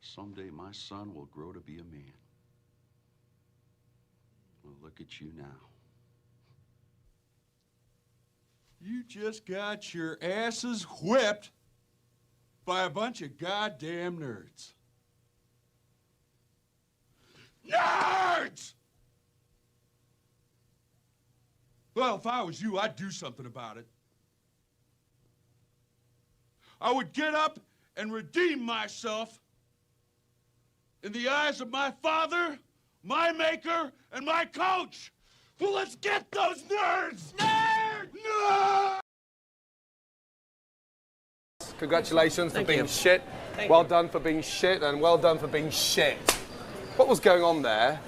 Someday my son will grow to be a man. Well, look at you now. You just got your asses whipped by a bunch of goddamn nerds. Nerds! Well, if I was you, I'd do something about it. I would get up and redeem myself in the eyes of my father, my maker, and my coach. Well, let's get those nerds! Nerds! Nerds! Congratulations for being shit. Well done for being shit, and well done for being shit. What was going on there?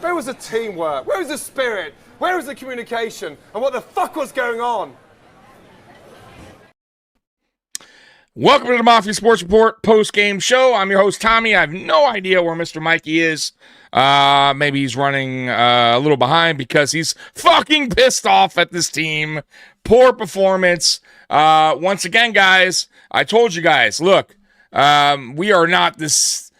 Where was the teamwork? Where was the spirit? Where was the communication? And what the fuck was going on? Welcome to the Mafia Sports Report post-game show. I'm your host, Tommy. I have no idea where Mr. Mikey is. Maybe he's running a little behind because he's fucking pissed off at this team. Poor performance. Once again, guys, I told you guys, look, we are not this,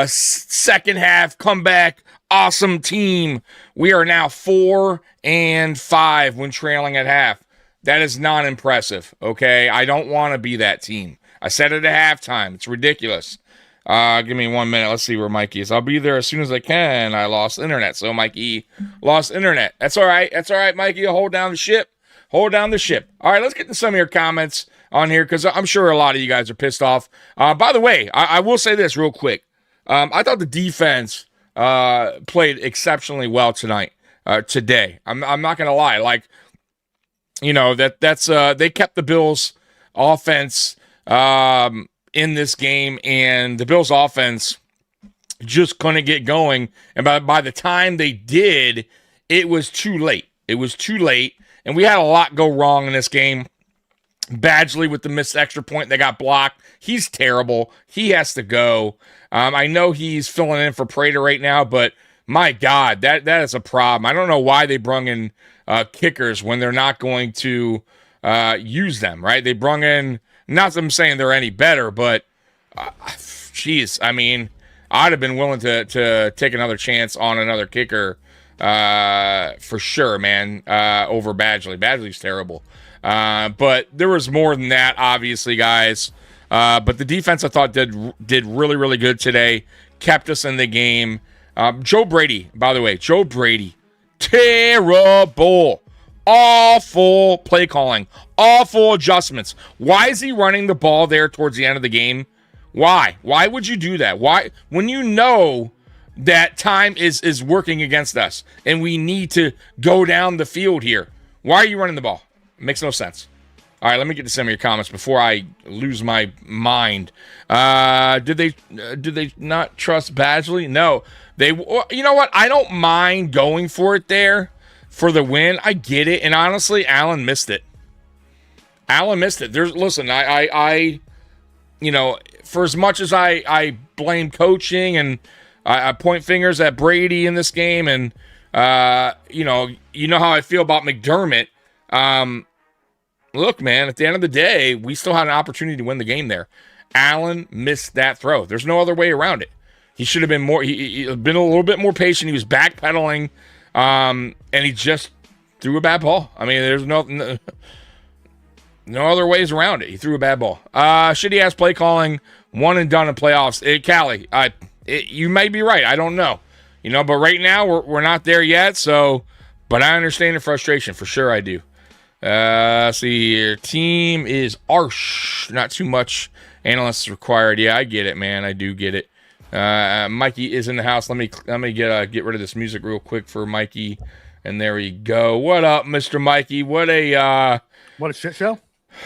second half comeback awesome team. We are now 4-5 when trailing at half. That is not impressive, okay? I don't want to be that team. I said it at halftime. It's ridiculous. Give me 1 minute. Let's see where Mikey is. I'll be there as soon as I can. I lost internet, so Mikey lost internet. That's all right. That's all right, Mikey. Hold down the ship. Hold down the ship. All right, let's get to some of your comments on here because I'm sure a lot of you guys are pissed off. By the way, I will say this real quick. I thought the defense played exceptionally well today. I'm not going to lie. Like, that's they kept the Bills' offense in this game, and the Bills' offense just couldn't get going. And by the time they did, it was too late. It was too late, and we had a lot go wrong in this game. Badgley with the missed extra point that got blocked. He's terrible. He has to go. I know he's filling in for Prater right now, but my God, that is a problem. I don't know why they brung in kickers when they're not going to use them, right? They brung in, not that I'm saying they're any better, but geez, I mean, I'd have been willing to take another chance on another kicker for sure, man, over Badgley. Badgley's terrible. But there was more than that, obviously, guys. But the defense, I thought, did really, really good today. Kept us in the game. Joe Brady, by the way, Joe Brady, terrible. Awful play calling. Awful adjustments. Why is he running the ball there towards the end of the game? Why? Why would you do that? Why? When you know that time is working against us and we need to go down the field here. Why are you running the ball? It makes no sense. All right, let me get to some of your comments before I lose my mind. Did they not trust Badgley? No. You know what? I don't mind going for it there for the win. I get it. And honestly, Allen missed it. Listen, I for as much as I blame coaching and I point fingers at Brady in this game, and you know how I feel about McDermott. Look, man, at the end of the day, we still had an opportunity to win the game there. Allen missed that throw. There's no other way around it. He should have been more. He been a little bit more patient. He was backpedaling, and he just threw a bad ball. I mean, there's no other ways around it. He threw a bad ball. Shitty ass play calling, one and done in playoffs. Callie, you may be right. I don't know, but right now we're not there yet. So, but I understand the frustration for sure. I do. See here. Team is arsh. Not too much analysts required. Yeah, I get it, man. I do get it. Mikey is in the house. Let me get rid of this music real quick for Mikey. And there we go. What up, Mr. Mikey? What a shit show.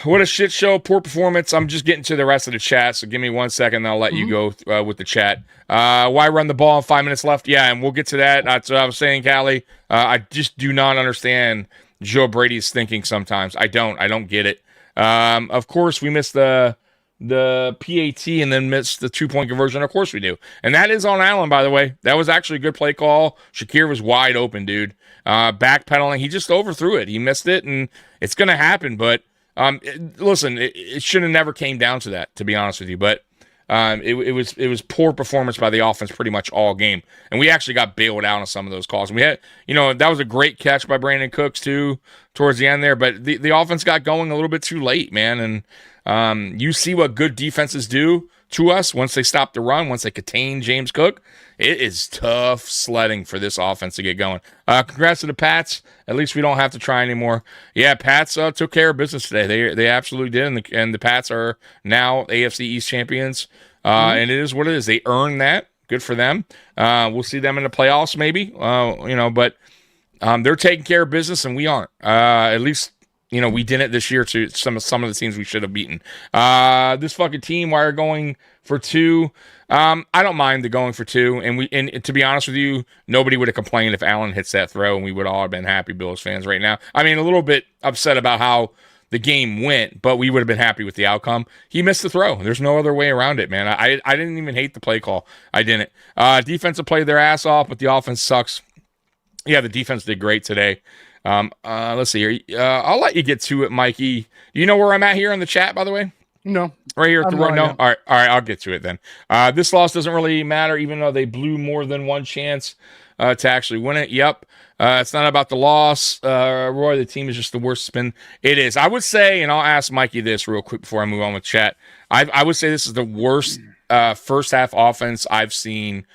What a shit show. Poor performance. I'm just getting to the rest of the chat, so give me 1 second and I'll let you go with the chat. Why run the ball? 5 minutes left? Yeah, and we'll get to that. That's what I was saying, Callie. I just do not understand Joe Brady's thinking sometimes. I don't get it. Of course, we missed the PAT and then missed the 2-point conversion. Of course we do. And that is on Allen, by the way. That was actually a good play call. Shakir was wide open, dude. Backpedaling. He just overthrew it. He missed it, and it's going to happen. But listen, it should have never came down to that, to be honest with you. But It was poor performance by the offense pretty much all game, and we actually got bailed out on some of those calls. And we had, that was a great catch by Brandon Cooks too towards the end there, but the offense got going a little bit too late, man. And you see what good defenses do to us once they stop the run, once they contain James Cook. It is tough sledding for this offense to get going. Congrats to the Pats. At least we don't have to try anymore. Yeah, Pats took care of business today. They absolutely did, and the Pats are now AFC East champions. And it is what it is. They earned that. Good for them. We'll see them in the playoffs maybe. But they're taking care of business, and we aren't. At least we didn't this year to some of the teams we should have beaten. This fucking team, why are going for 2? I don't mind the going for 2. And to be honest with you, nobody would have complained if Allen hits that throw, and we would all have been happy Bills fans right now. I mean, a little bit upset about how the game went, but we would have been happy with the outcome. He missed the throw. There's no other way around it, man. I didn't even hate the play call. I didn't. Defensive played their ass off, but the offense sucks. Yeah, the defense did great today. Let's see here. I'll let you get to it, Mikey. You know where I'm at here in the chat, by the way? No. Right here at the run? No? All right, I'll get to it then. This loss doesn't really matter, even though they blew more than one chance to actually win it. Yep. It's not about the loss. Roy, the team is just the worst spin. It is. I would say, and I'll ask Mikey this real quick before I move on with chat. I would say this is the worst first half offense I've seen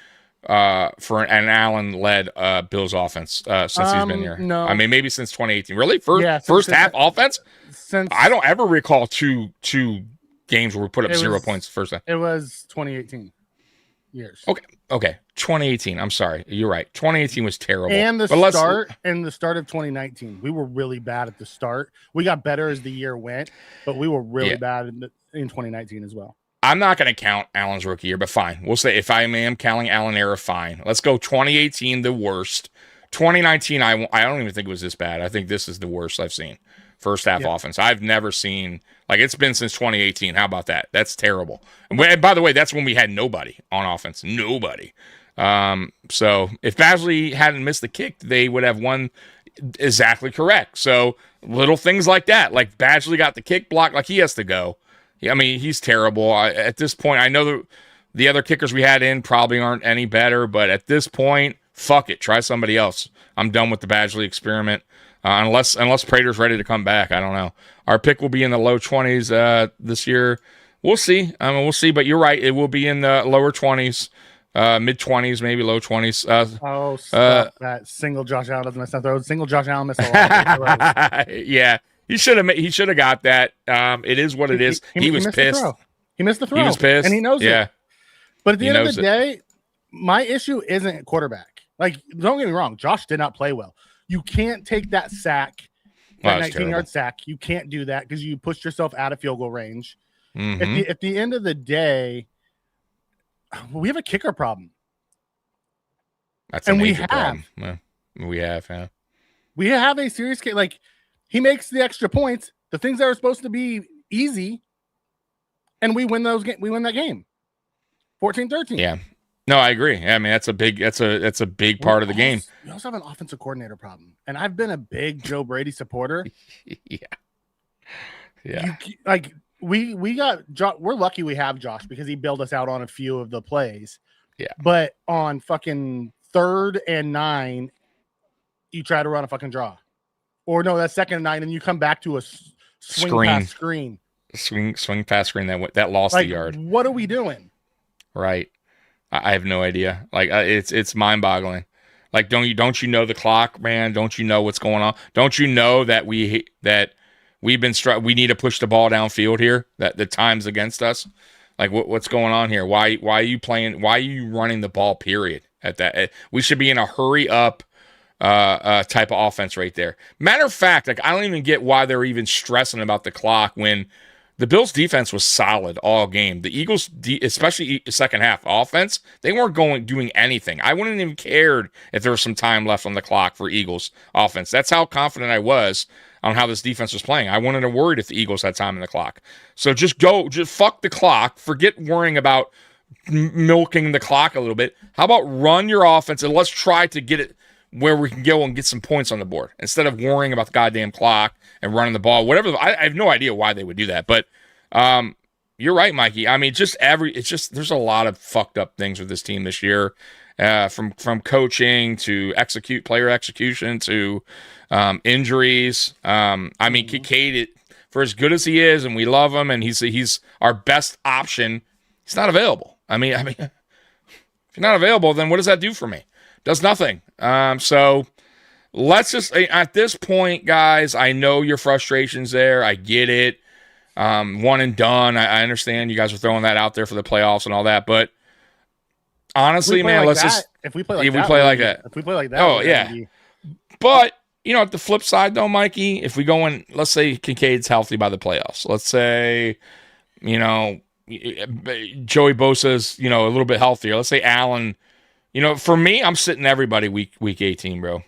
for an Allen-led Bills offense since he's been here. No. I mean, maybe since 2018. Really? First half offense? I don't ever recall two games where we put up 0 points the first half. It was 2018 years. Okay. 2018. I'm sorry. You're right. 2018 was terrible. And the start of 2019. We were really bad at the start. We got better as the year went, but we were really bad in 2019 as well. I'm not going to count Allen's rookie year, but fine. We'll say if I am counting Allen era, fine. Let's go 2018, the worst. 2019, I don't even think it was this bad. I think this is the worst I've seen. First half offense. I've never seen, it's been since 2018. How about that? That's terrible. And by the way, that's when we had nobody on offense. Nobody. So if Badgley hadn't missed the kick, they would have won exactly correct. So little things like that, like Badgley got the kick blocked, like he has to go. I mean, he's terrible. At this point, I know the other kickers we had in probably aren't any better, but at this point, fuck it. Try somebody else. I'm done with the Badgley experiment. Unless Prater's ready to come back. I don't know. Our pick will be in the low 20s this year. We'll see. We'll see, but you're right. It will be in the lower 20s, mid 20s, maybe low 20s. Stop that. Single Josh Allen doesn't miss that throw. Single Josh Allen missed a lot. Yeah. He should have got that. It is what it is. He was pissed. He missed the throw. He was pissed. And he knows it. But at the end of the day, my issue isn't quarterback. Don't get me wrong. Josh did not play well. You can't take that sack, that 19-yard sack. You can't do that because you pushed yourself out of field goal range. Mm-hmm. At the end of the day, we have a kicker problem. That's a major problem. We have, yeah. We have a serious kicker. He makes the extra points, the things that are supposed to be easy, and we win that game. 14-13. Yeah. No, I agree. I mean, that's a big part of the game. We also have an offensive coordinator problem. And I've been a big Joe Brady supporter. Yeah. We're lucky we have Josh because he bailed us out on a few of the plays. Yeah. But on fucking 3rd and 9, you try to run a fucking draw. Or no, that's 2nd and 9, and you come back to a swing pass screen. Swing pass screen that lost the yard. What are we doing? Right. I have no idea. It's mind-boggling. Don't you know the clock, man? Don't you know what's going on? Don't you know that we've been we need to push the ball downfield here? That the time's against us. What's going on here? Why are you playing? Why are you running the ball? Period. At that, we should be in a hurry up type of offense right there. Matter of fact, I don't even get why they're even stressing about the clock when the Bills' defense was solid all game. The Eagles, especially second half offense, they weren't doing anything. I wouldn't even cared if there was some time left on the clock for Eagles offense. That's how confident I was on how this defense was playing. I wouldn't have worried if the Eagles had time on the clock. So just fuck the clock. Forget worrying about milking the clock a little bit. How about run your offense and let's try to get it where we can go and get some points on the board instead of worrying about the goddamn clock and running the ball. Whatever. I have no idea why they would do that, but You're right, Mikey. I mean, there's a lot of fucked up things with this team this year, from coaching to player execution to injuries. I mean, Kincaid, for as good as he is, and we love him, and he's our best option, he's not available. I mean, if you're not available, then what does that do for me? Does nothing. So let's just, at this point, guys, I know your frustration's there. I get it. One and done. I understand you guys are throwing that out there for the playoffs and all that, but honestly, man, if we play like that, oh yeah. But at the flip side though, Mikey, if we go in, let's say Kincaid's healthy by the playoffs. Let's say, Joey Bosa's, a little bit healthier. Let's say Allen. For me, I'm sitting everybody week 18, bro.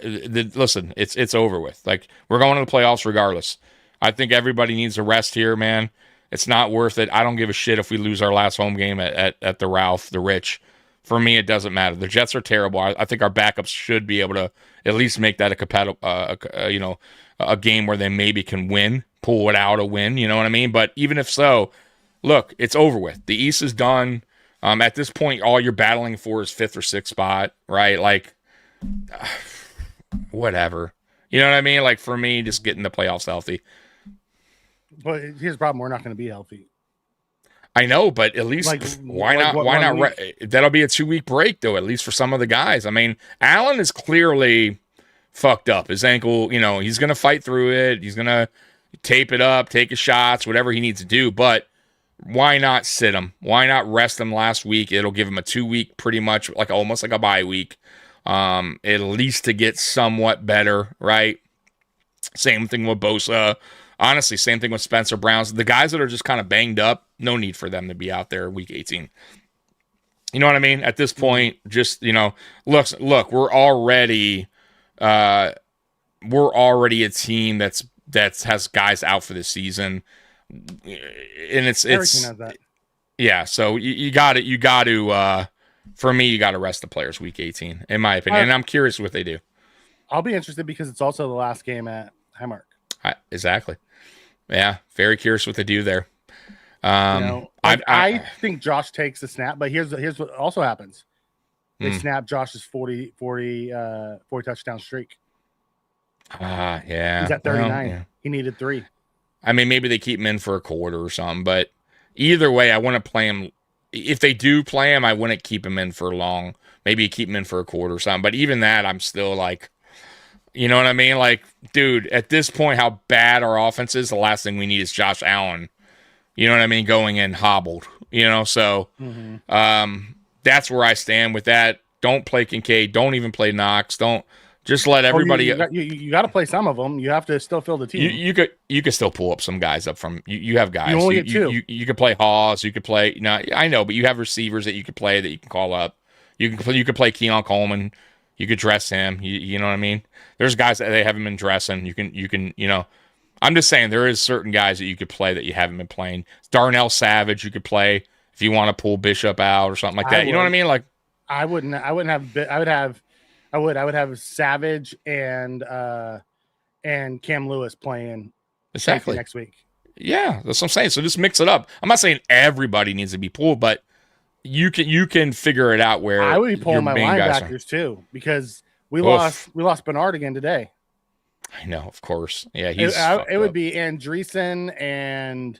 Listen, it's over with. Like, we're going to the playoffs regardless. I think everybody needs a rest here, man. It's not worth it. I don't give a shit if we lose our last home game at the Ralph, the Rich. For me, it doesn't matter. The Jets are terrible. I think our backups should be able to at least make that a game where they maybe can win, pull it out a win. You know what I mean? But even if so, look, it's over with. The East is done. At this point, all you're battling for is 5th or 6th spot, right? Like, whatever. You know what I mean? Like, for me, just getting the playoffs healthy. But here's the problem: we're not going to be healthy. I know, but at least why not? That'll be a 2-week break, though, at least for some of the guys. I mean, Allen is clearly fucked up. His ankle, he's going to fight through it. He's going to tape it up, take his shots, whatever he needs to do. But why not sit him? Why not rest him last week? It'll give him a 2-week, pretty much almost like a bye week, at least to get somewhat better, right? Same thing with Bosa. Honestly, same thing with Spencer Browns. The guys that are just kind of banged up, no need for them to be out there week 18. You know what I mean? At this point, just, look, we're already a team that has guys out for the season. And it's that. Yeah, so you got to for me, you got to rest the players week 18, in my opinion. And I'm curious what they do. I'll be interested because it's also the last game at Highmark. Exactly. Yeah, very curious what they do there. I think Josh takes the snap, but here's what also happens. They snap Josh's 40 touchdown streak. Yeah. He's at 39. Well, yeah. He needed 3. I mean, maybe they keep him in for a quarter or something, but either way, I want to play him. If they do play him, I wouldn't keep him in for long. Maybe keep him in for a quarter or something. But even that, I'm still like, you know what I mean? Like, dude, at this point, how bad our offense is, the last thing we need is Josh Allen. You know what I mean? Going in hobbled, So that's where I stand with that. Don't play Kincaid. Don't even play Knox. Don't just let everybody. You got to play some of them. You have to still fill the team. You could still pull up some guys up from. You have guys. You only get 2. You could play Hawes. You could play. I know, but you have receivers that you could play that you can call up. You could play Keon Coleman. You could dress him. You know what I mean? There's guys that they haven't been dressing. You can. I'm just saying there is certain guys that you could play that you haven't been playing. Darnell Savage you could play if you want to pull Bishop out or something like that. You know what I mean? Like I would have Savage and Cam Lewis playing exactly next week. Yeah, that's what I'm saying. So just mix it up. I'm not saying everybody needs to be pulled, but you can figure it out where I would be pulling my linebackers too because we lost Bernard again today. I know, of course. Yeah, it would be Andreessen and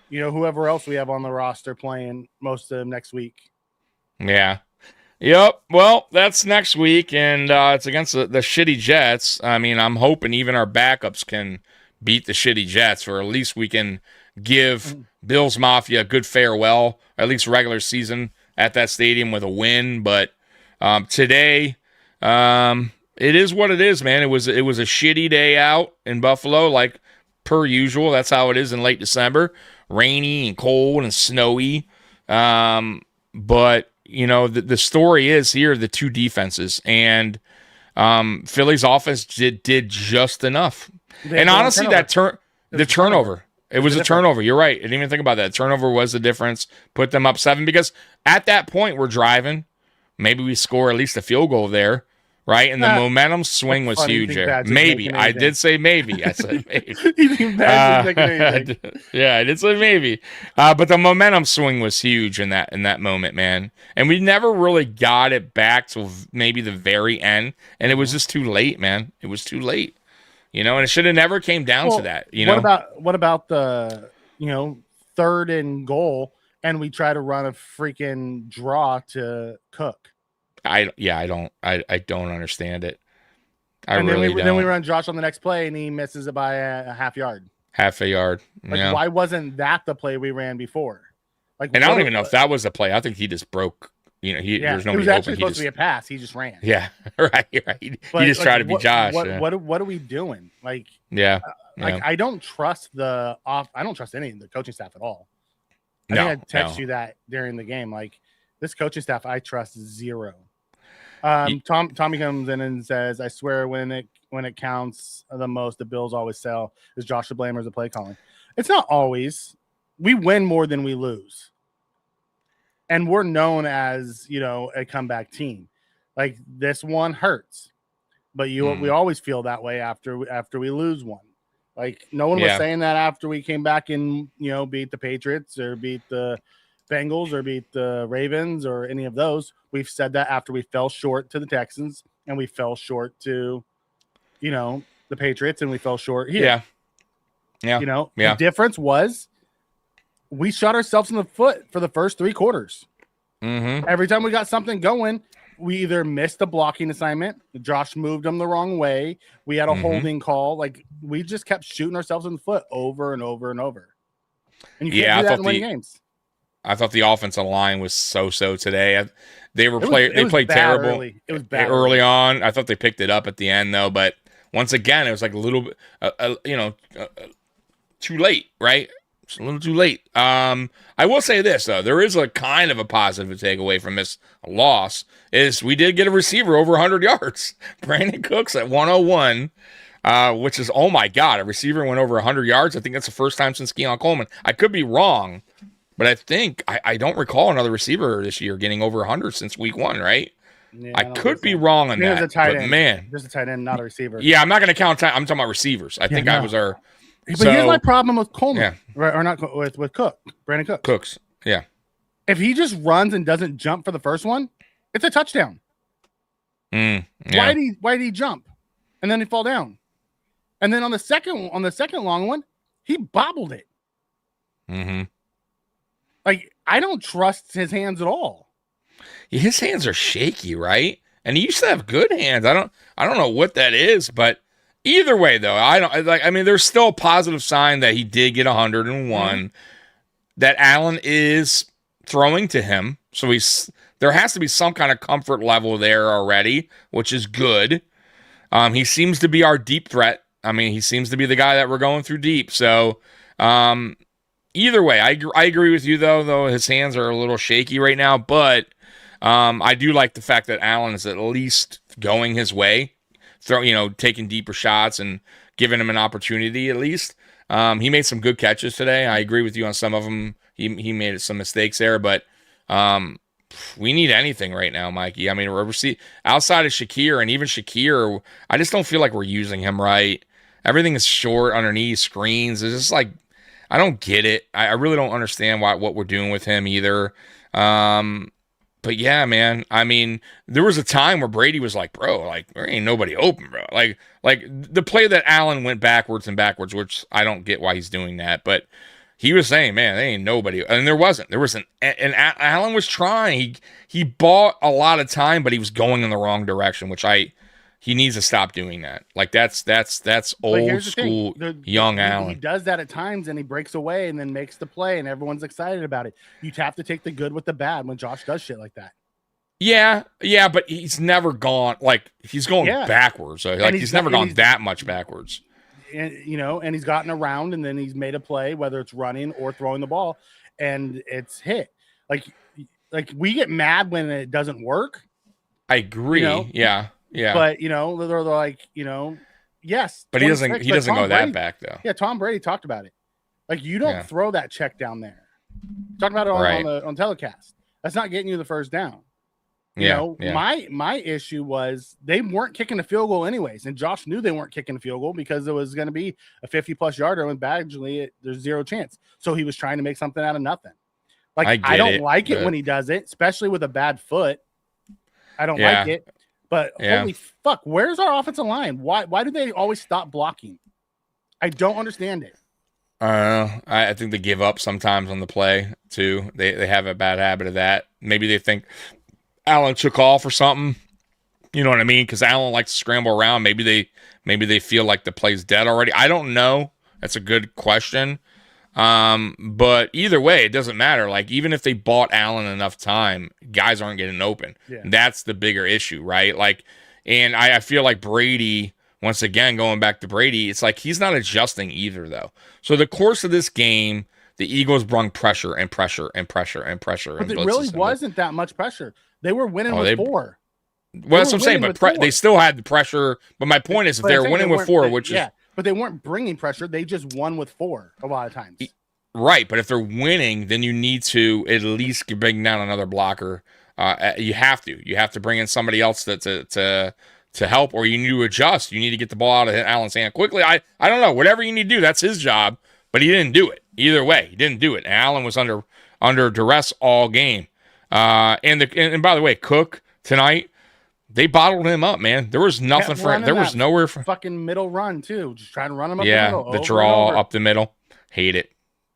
whoever else we have on the roster playing most of them next week. Yeah. Yep. Well, that's next week, and it's against the shitty Jets. I mean, I'm hoping even our backups can beat the shitty Jets, or at least we can give Bills Mafia a good farewell, at least regular season at that stadium with a win. But today, it is what it is, man. It was a shitty day out in Buffalo, like per usual. That's how it is in late December, rainy and cold and snowy. But the story is here, the 2 defenses, and Philly's offense did just enough. And honestly, the turnover. It was a turnover. You're right. I didn't even think about that. Turnover was the difference. Put them up 7 because at that point we're driving. Maybe we score at least a field goal there, right? And the momentum swing was huge there. Maybe. I did say maybe. I said maybe. Yeah, I did say maybe. But the momentum swing was huge in that moment, man. And we never really got it back till maybe the very end. And it was just too late, man. It was too late. And it should have never came down to that. What about the, 3rd and goal and we try to run a freaking draw to Cook? I don't understand it. Then we run Josh on the next play and he misses it by a half yard. Half a yard. Why wasn't that the play we ran before? And I don't even know if that was a play. I think he just broke. There's nobody it was actually supposed to be a pass. He just ran. Yeah, right. He just tried to be Josh. What are we doing? I don't trust I don't trust any of the coaching staff at all. I think I text you that during the game. This coaching staff, I trust zero. Tommy comes in and says, "I swear when it counts the most, the Bills always sell. Is Josh to blame or is the play calling? It's not always. We win more than we lose, and we're known as a comeback team. This one hurts, but we always feel that way after we lose one. No one was saying that after we came back and beat the Patriots or beat the Bengals or beat the Ravens or any of those. We've said that after we fell short to the Texans and we fell short to, the Patriots and we fell short here. Yeah. The difference was we shot ourselves in the foot for the first 3 quarters. Mm-hmm. Every time we got something going, we either missed a blocking assignment, Josh moved them the wrong way, we had a holding call. We just kept shooting ourselves in the foot over and over and over. And you can't do that and win games. I thought the offensive line was so-so today. They played terrible. Early. It was bad early on. I thought they picked it up at the end though, but once again, it was a little bit, too late, right? It's a little too late. I will say this though, there is a kind of a positive to take away from this loss is we did get a receiver over 100 yards. Brandon Cooks at 101, which is, oh my God, a receiver went over 100 yards. I think that's the first time since Keon Coleman. I could be wrong. But I think I don't recall another receiver this year getting over 100 since week 1, right? Yeah, I could be wrong on that. But man, just a tight end, not a receiver. Yeah, I'm not going to count. I'm talking about receivers. I think I was our. But here's my problem with Coleman, right? Or not with Cook, Brandon Cook. Cooks, yeah. If he just runs and doesn't jump for the first one, it's a touchdown. Yeah. Why did he jump, and then he fall down, and then on the second long one, he bobbled it. Mm-hmm. I don't trust his hands at all. His hands are shaky, right? And he used to have good hands. I don't know what that is, but either way, though, there's still a positive sign that he did get 101. Mm-hmm. That Allen is throwing to him, so there has to be some kind of comfort level there already, which is good. He seems to be our deep threat. He seems to be the guy that we're going through deep. So, either way, I agree with you, though his hands are a little shaky right now. But I do like the fact that Allen is at least going his way, taking deeper shots and giving him an opportunity at least. He made some good catches today. I agree with you on some of them. He made some mistakes there, but we need anything right now, Mikey. We're outside of Shakir, and even Shakir, I just don't feel like we're using him right. Everything is short underneath screens. It's just I don't get it. I really don't understand what we're doing with him either. But yeah, man. There was a time where Brady was like, bro, there ain't nobody open, bro. The play that Allen went backwards, which I don't get why he's doing that. But he was saying, man, there ain't nobody. And there wasn't. And Allen was trying. He bought a lot of time, but he was going in the wrong direction, which he needs to stop doing that. That's old school young Allen. He does that at times, and he breaks away and then makes the play, and everyone's excited about it. You have to take the good with the bad when Josh does shit like that. Yeah, but he's never gone he's going backwards. He's never gone that much backwards. And and he's gotten around, and then he's made a play, whether it's running or throwing the ball, and it's hit. We get mad when it doesn't work. I agree. Yeah. Yeah, but they're like, yes. But he doesn't go that back though. Yeah, Tom Brady talked about it. You don't throw that check down there. Talk about it on telecast. That's not getting you the first down. My issue was they weren't kicking a field goal anyways, and Josh knew they weren't kicking a field goal because it was going to be a 50-plus yarder, and Badgley, there's zero chance. So he was trying to make something out of nothing. Like I don't like it when he does it, especially with a bad foot. I don't like it. But holy fuck, where's our offensive line? Why do they always stop blocking? I don't understand it. I think they give up sometimes on the play too. They have a bad habit of that. Maybe they think Allen took off or something. You know what I mean? Because Allen likes to scramble around. Maybe they feel like the play's dead already. I don't know. That's a good question. But either way, it doesn't matter. Like, even if they bought Allen enough time, guys aren't getting open. Yeah. That's the bigger issue, right? Like, and I feel like Brady, once again, going back to Brady, it's like he's not adjusting either, though. So the course of this game, the Eagles brung pressure and pressure and pressure and pressure. But it really wasn't that much pressure. They were winning with 4. Well, that's what I'm saying, but they still had the pressure. But my point is, if they're winning with 4, which is... But they weren't bringing pressure. They just won with 4 a lot of times. Right, but if they're winning, then you need to at least bring down another blocker. You have to bring in somebody else to help, or you need to adjust. You need to get the ball out of Allen's hand quickly. I don't know. Whatever you need to do, that's his job. But he didn't do it. Either way, he didn't do it. And Allen was under duress all game. And by the way, Cook tonight, they bottled him up, man. There was nothing for him. There was nowhere for fucking middle run too. Just trying to run him up the middle. The draw up the middle. Hate it.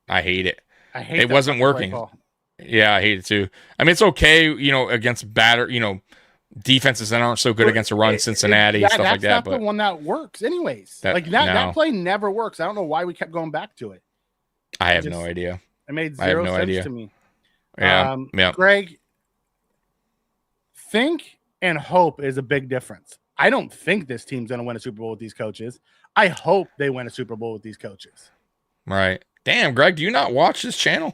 I hate it. It wasn't working. Yeah, I hate it too. I mean, it's okay, against defenses that aren't so good against a run, Cincinnati, stuff like that. That's not the one that works anyways. That play never works. I don't know why we kept going back to it. I have no idea. It made zero sense to me. Yeah. Greg, think and hope is a big difference. I don't think this team's going to win a Super Bowl with these coaches. I hope they win a Super Bowl with these coaches. Right. Damn, Greg, do you not watch this channel?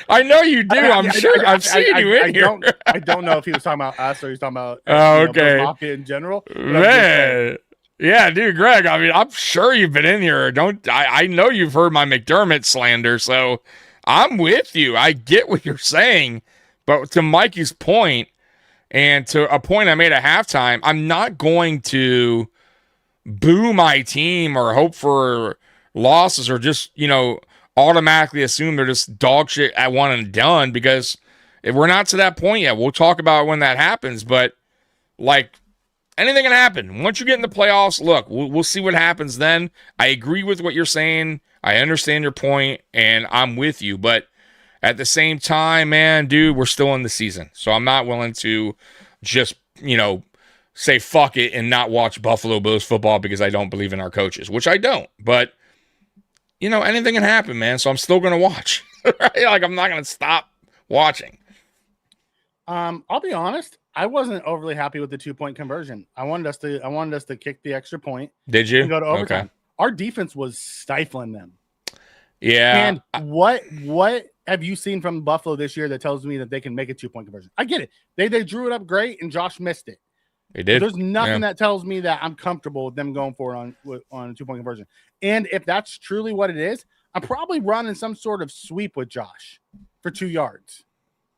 I know you do. I'm sure. I've seen you in here. I don't know if he was talking about us or he was talking about Mafia in general. Man. Yeah, dude, Greg, I mean, I'm sure you've been in here. I know you've heard my McDermott slander, so I'm with you. I get what you're saying. But to Mikey's point, and to a point I made at halftime, I'm not going to boo my team or hope for losses or just, automatically assume they're just dog shit at one and done, because if we're not to that point yet, we'll talk about when that happens. But, anything can happen. Once you get in the playoffs, look, we'll see what happens then. I agree with what you're saying. I understand your point, and I'm with you. But at the same time, man, dude, we're still in the season. So I'm not willing to just, say fuck it and not watch Buffalo Bills football because I don't believe in our coaches, which I don't. But, anything can happen, man. So I'm still going to watch. Right? I'm not going to stop watching. I'll be honest. I wasn't overly happy with the 2-point conversion. I wanted us to kick the extra point. Did you? And go to overtime. Okay. Our defense was stifling them. Yeah. And what have you seen from Buffalo this year that tells me that they can make a 2-point conversion? I get it. They drew it up great, and Josh missed it. They did. But there's nothing that tells me that I'm comfortable with them going for it on a 2-point conversion. And if that's truly what it is, I'm probably running some sort of sweep with Josh for 2 yards.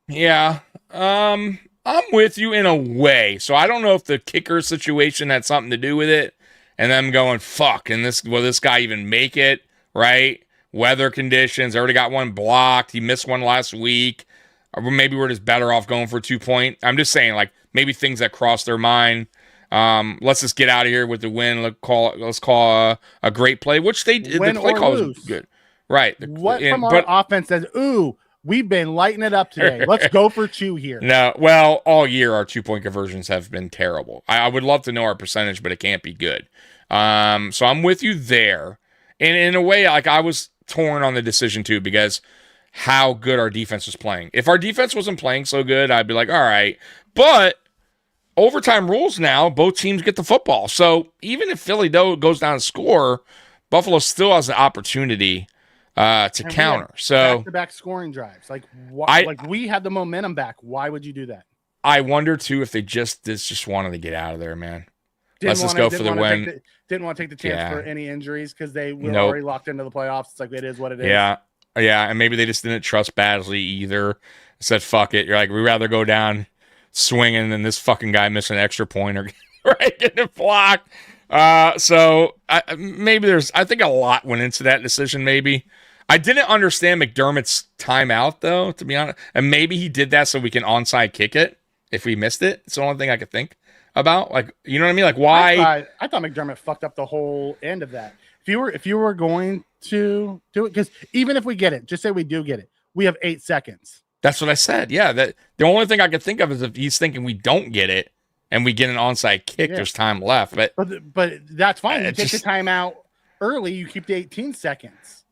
Yeah. I'm with you in a way. So I don't know if the kicker situation had something to do with it, and them going, fuck, and will this guy even make it, right? Weather conditions, already got one blocked. He missed one last week. Or maybe we're just better off going for a 2-point. I'm just saying, maybe things that cross their mind. Let's just get out of here with the win. Let's call a great play, which they did. The play call was good. Right. Our offense says, ooh, we've been lighting it up today. Let's go for 2 here. No, well, all year our 2-point conversions have been terrible. I would love to know our percentage, but it can't be good. So I'm with you there. And in a way, I was torn on the decision too, because how good our defense was playing. If our defense wasn't playing so good, I'd be like, all right. But overtime rules now, both teams get the football. So even if Philly goes down and score, Buffalo still has an opportunity to counter. So back-to-back scoring drives. We had the momentum back. Why would you do that? I wonder too if they just wanted to get out of there, man. Let's just go for the win. Didn't want to take the chance for any injuries because they were already locked into the playoffs. It's like, it is what it is. Yeah. Yeah, and maybe they just didn't trust Badley either. Said, fuck it. You're like, we'd rather go down swinging than this fucking guy missing an extra point or right, getting it blocked. So maybe I think a lot went into that decision, maybe. I didn't understand McDermott's timeout, though, to be honest. And maybe he did that so we can onside kick it if we missed it. It's the only thing I could think about. Like, you know what I mean? Like, why? I thought McDermott fucked up the whole end of that. If you were going to do it, because even if we get it, just say we do get it, we have 8 seconds. That's what I said. Yeah, that the only thing I could think of is if he's thinking we don't get it and we get an onside kick, there's time left. But that's fine. You take the timeout early, you keep the 18 seconds.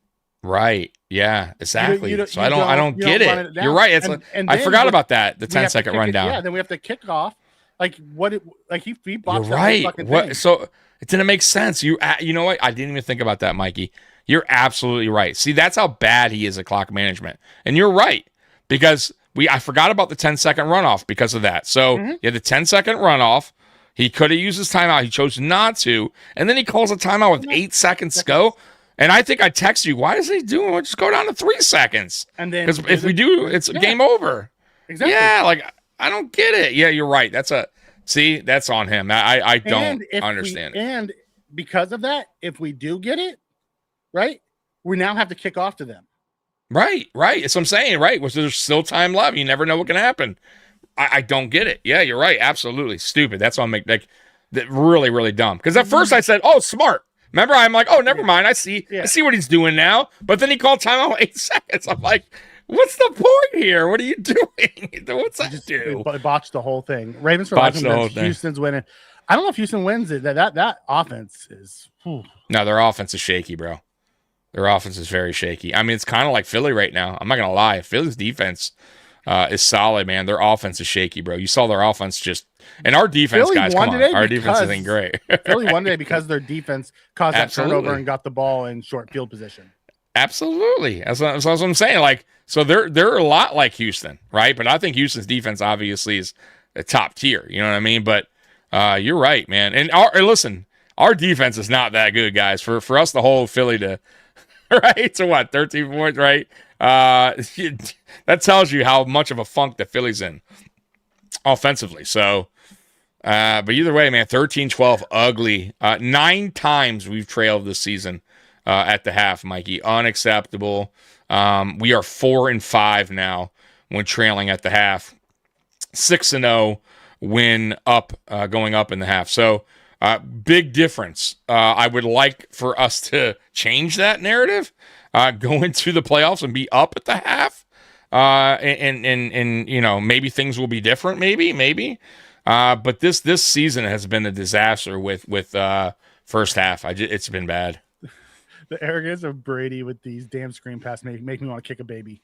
Right. Yeah, exactly. So I don't get it. You're right. It's I forgot about that. The 10-second rundown. Yeah, then we have to kick off. Like he boxed You're right. What? So it didn't make sense. You know what? I didn't even think about that, Mikey. You're absolutely right. See, that's how bad he is at clock management. And you're right. Because I forgot about the 10-second runoff because of that. So you had the 10-second runoff. He could have used his timeout. He chose not to. And then he calls a timeout with 8 seconds to go. And I think I text you, why is he doing it? Just go down to 3 seconds. And then because if we do, it's game over. Exactly. Yeah, like I don't get it. Yeah, you're right. That's on him. I don't understand it. And because of that, if we do get it, right, we now have to kick off to them. Right. That's what I'm saying, right? Which there's still time left. You never know what can happen. I don't get it. Yeah, you're right. Absolutely stupid. That's what I'm really, really dumb. Because at first I said, oh, smart. Remember, I'm like, oh, never mind. I see what he's doing now. But then he called timeout 8 seconds. I'm like, what's the point here? What are you doing? What's that do? Botched the whole thing. Ravens for life. Houston's winning. I don't know if Houston wins it. That offense is. No, their offense is shaky, bro. Their offense is very shaky. I mean, it's kind of like Philly right now. I'm not going to lie. Philly's defense is solid, man. Their offense is shaky, bro. You saw their offense just... And our defense, Philly guys, come on. Our defense isn't great. Philly won today because their defense caused that turnover and got the ball in short field position. Absolutely. That's what I'm saying. Like, so they're a lot like Houston, right? But I think Houston's defense obviously is a top tier. You know what I mean? But you're right, man. And listen, our defense is not that good, guys. For us to hold Philly to... right? So what, 13 points, right? That tells you how much of a funk the Philly's in offensively. So, but either way, man, 13-12, ugly. 9 times we've trailed this season at the half, Mikey. Unacceptable. We are 4-5 now when trailing at the half. 6-0 when going up in the half. So, big difference. I would like for us to change that narrative, go into the playoffs and be up at the half, and you know, maybe things will be different. Maybe. But this season has been a disaster with first half. It's been bad. The arrogance of Brady with these damn screen passes make me want to kick a baby.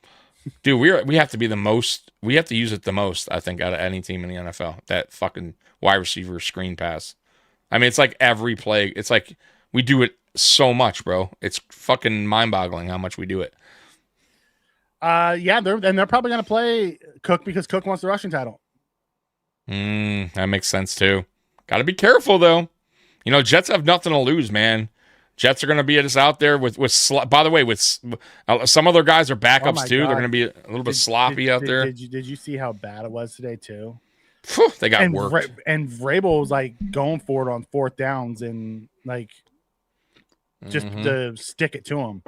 Dude, we have to be the most. We have to use it the most, I think, out of any team in the NFL. That fucking wide receiver screen pass. I mean, it's like every play. It's like we do it so much, bro. It's fucking mind-boggling how much we do it. Yeah, they're probably gonna play Cook because Cook wants the rushing title. That makes sense too. Got to be careful though. You know, Jets have nothing to lose, man. Jets are going to be just out there with. By the way, with some other guys are backups too. God. They're going to be a little bit sloppy out there. Did you see how bad it was today too? They got worked. And Vrabel was like going for it on 4th downs and like just to stick it to him,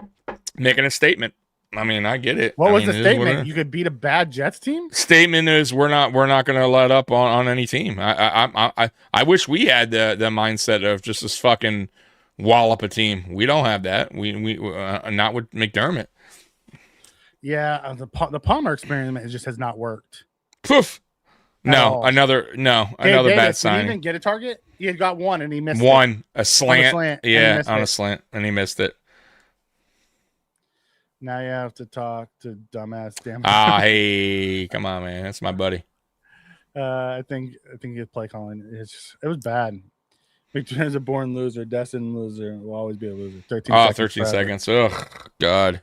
making a statement. I mean, I get it. What was the statement? You could beat a bad Jets team? Statement is we're not going to let up on any team. I wish we had the mindset of just this fucking wallop a team. We don't have that. We not with McDermott. Yeah, the Palmer experiment just has not worked. Poof. Another bad sign. Did he even get a target? He had got one and he missed a slant. Yeah, on a slant, and he missed it. Now you have to talk to dumbass damn. Hey, come on, man, that's my buddy. I think his play calling it was bad. McDermott's a born loser, destined loser. Will always be a loser. 13 seconds. Oh God.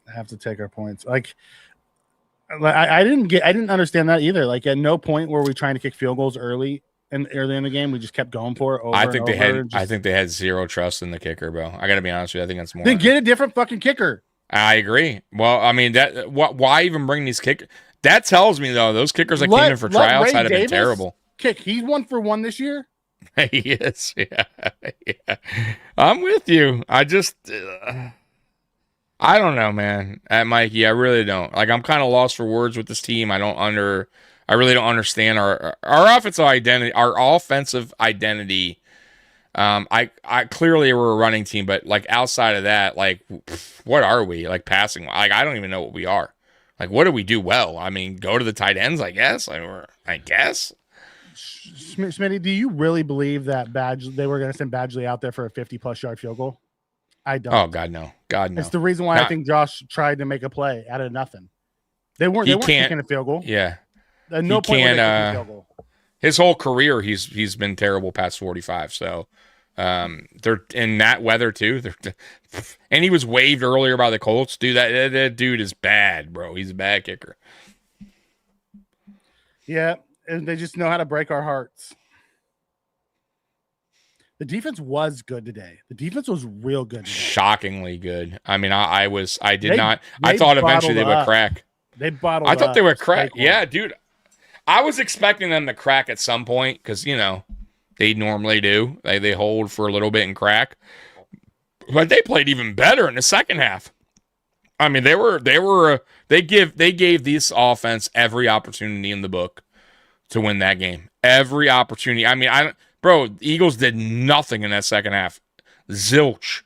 I have to take our points. I didn't understand that either. Like at no point were we trying to kick field goals early and early in the game. We just kept going for it. I think they had zero trust in the kicker, bro. I got to be honest with you. I think that's more. Then get a different fucking kicker. I agree. Well, I mean why even bring these kickers? That tells me though those kickers that came in for tryouts had been terrible. Kick. He's 1-for-1 this year. He is. Yeah. I'm with you. I just. I don't know, man. At Mikey, I really don't. Like, I'm kind of lost for words with this team. I really don't understand our offensive identity. Our offensive identity. I clearly we're a running team, but like outside of that, like, what are we? Like passing? Like, I don't even know what we are. Like, what do we do well? I mean, go to the tight ends, I guess. I guess. Smitty, do you really believe that they were going to send Badgley out there for a 50-plus yard field goal? I don't. Oh God, no. God, no. It's the reason why I think Josh tried to make a play out of nothing. They weren't kicking a field goal. Yeah. At no point were they kicking a field goal. His whole career, he's been terrible past 45. So they're in that weather too. And he was waived earlier by the Colts. Dude, that dude is bad, bro. He's a bad kicker. Yeah, and they just know how to break our hearts. The defense was good today. The defense was real good today. Shockingly good. I mean, I thought eventually they would crack. They bottled. I thought they would crack. Yeah, dude. I was expecting them to crack at some point because they normally do. They hold for a little bit and crack, but they played even better in the second half. I mean, they gave this offense every opportunity in the book to win that game. Every opportunity. I mean, Bro, the Eagles did nothing in that second half. Zilch.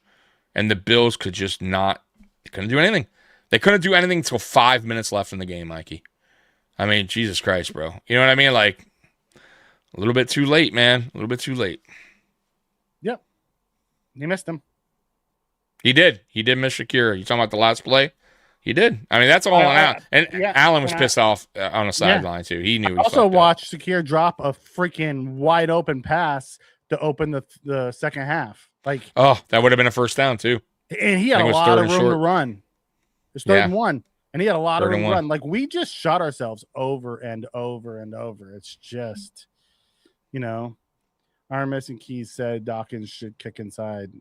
And the Bills could just not. They couldn't do anything. They couldn't do anything until 5 minutes left in the game, Mikey. I mean, Jesus Christ, bro. You know what I mean? Like, a little bit too late, man. A little bit too late. Yep. He missed him. He did. He did miss Shakira. You talking about the last play? He did. I mean, that's all on Allen. And Allen was pissed off on the sideline, too. He knew he also watched Shakir drop a freaking wide open pass to open the second half. Like, oh, that would have been a first down, too. And he had a lot of room to run. It's 3rd and 1. And he had a lot of room to run. Like, we just shot ourselves over and over and over. It's just, Armis and Keys said Dawkins should kick inside.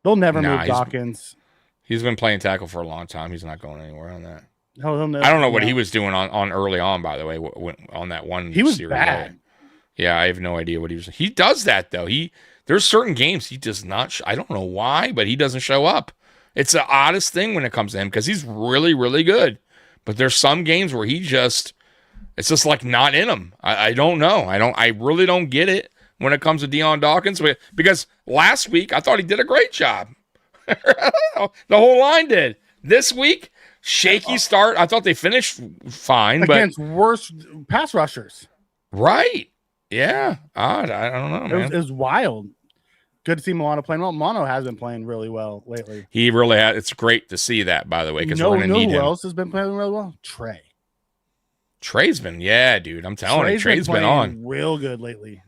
They'll never move Dawkins. He's been playing tackle for a long time. He's not going anywhere on that. I don't know what he was doing on early on, by the way, on that one. He was bad. Yeah, I have no idea what he was. He does that, though. There's certain games he does not. I don't know why, but he doesn't show up. It's the oddest thing when it comes to him because he's really, really good. But there's some games where it's just like not in him. I don't know. I really don't get it when it comes to Deion Dawkins because last week I thought he did a great job. The whole line did. This week, shaky start. I thought they finished fine, against worse pass rushers. Right? Yeah. Odd. I don't know, man. It was wild. Good to see Milano playing well. Milano has been playing really well lately. He really has. It's great to see that, by the way, because we're going to need him. Who else has been playing really well? Trey. Trey's been, dude. I'm telling you, Trey's been on real good lately.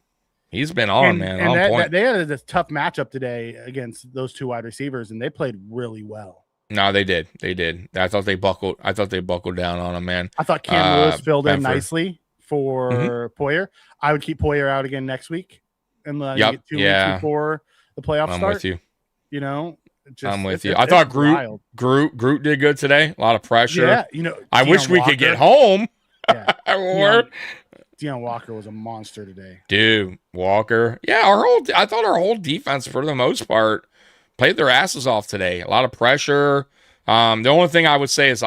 He's been on, man. And on point. They had this tough matchup today against those two wide receivers, and they played really well. No, they did. They did. I thought they buckled down on him, man. I thought Cam Lewis filled in nicely for Poyer. I would keep Poyer out again next week, and get 2 weeks before the playoffs start. I'm with you. I'm with you. I thought Groot did good today. A lot of pressure. Yeah, I wish we could get home. Yeah. Or Deion Walker was a monster today. Dude, Walker. Yeah, I thought our whole defense, for the most part, played their asses off today. A lot of pressure. The only thing I would say is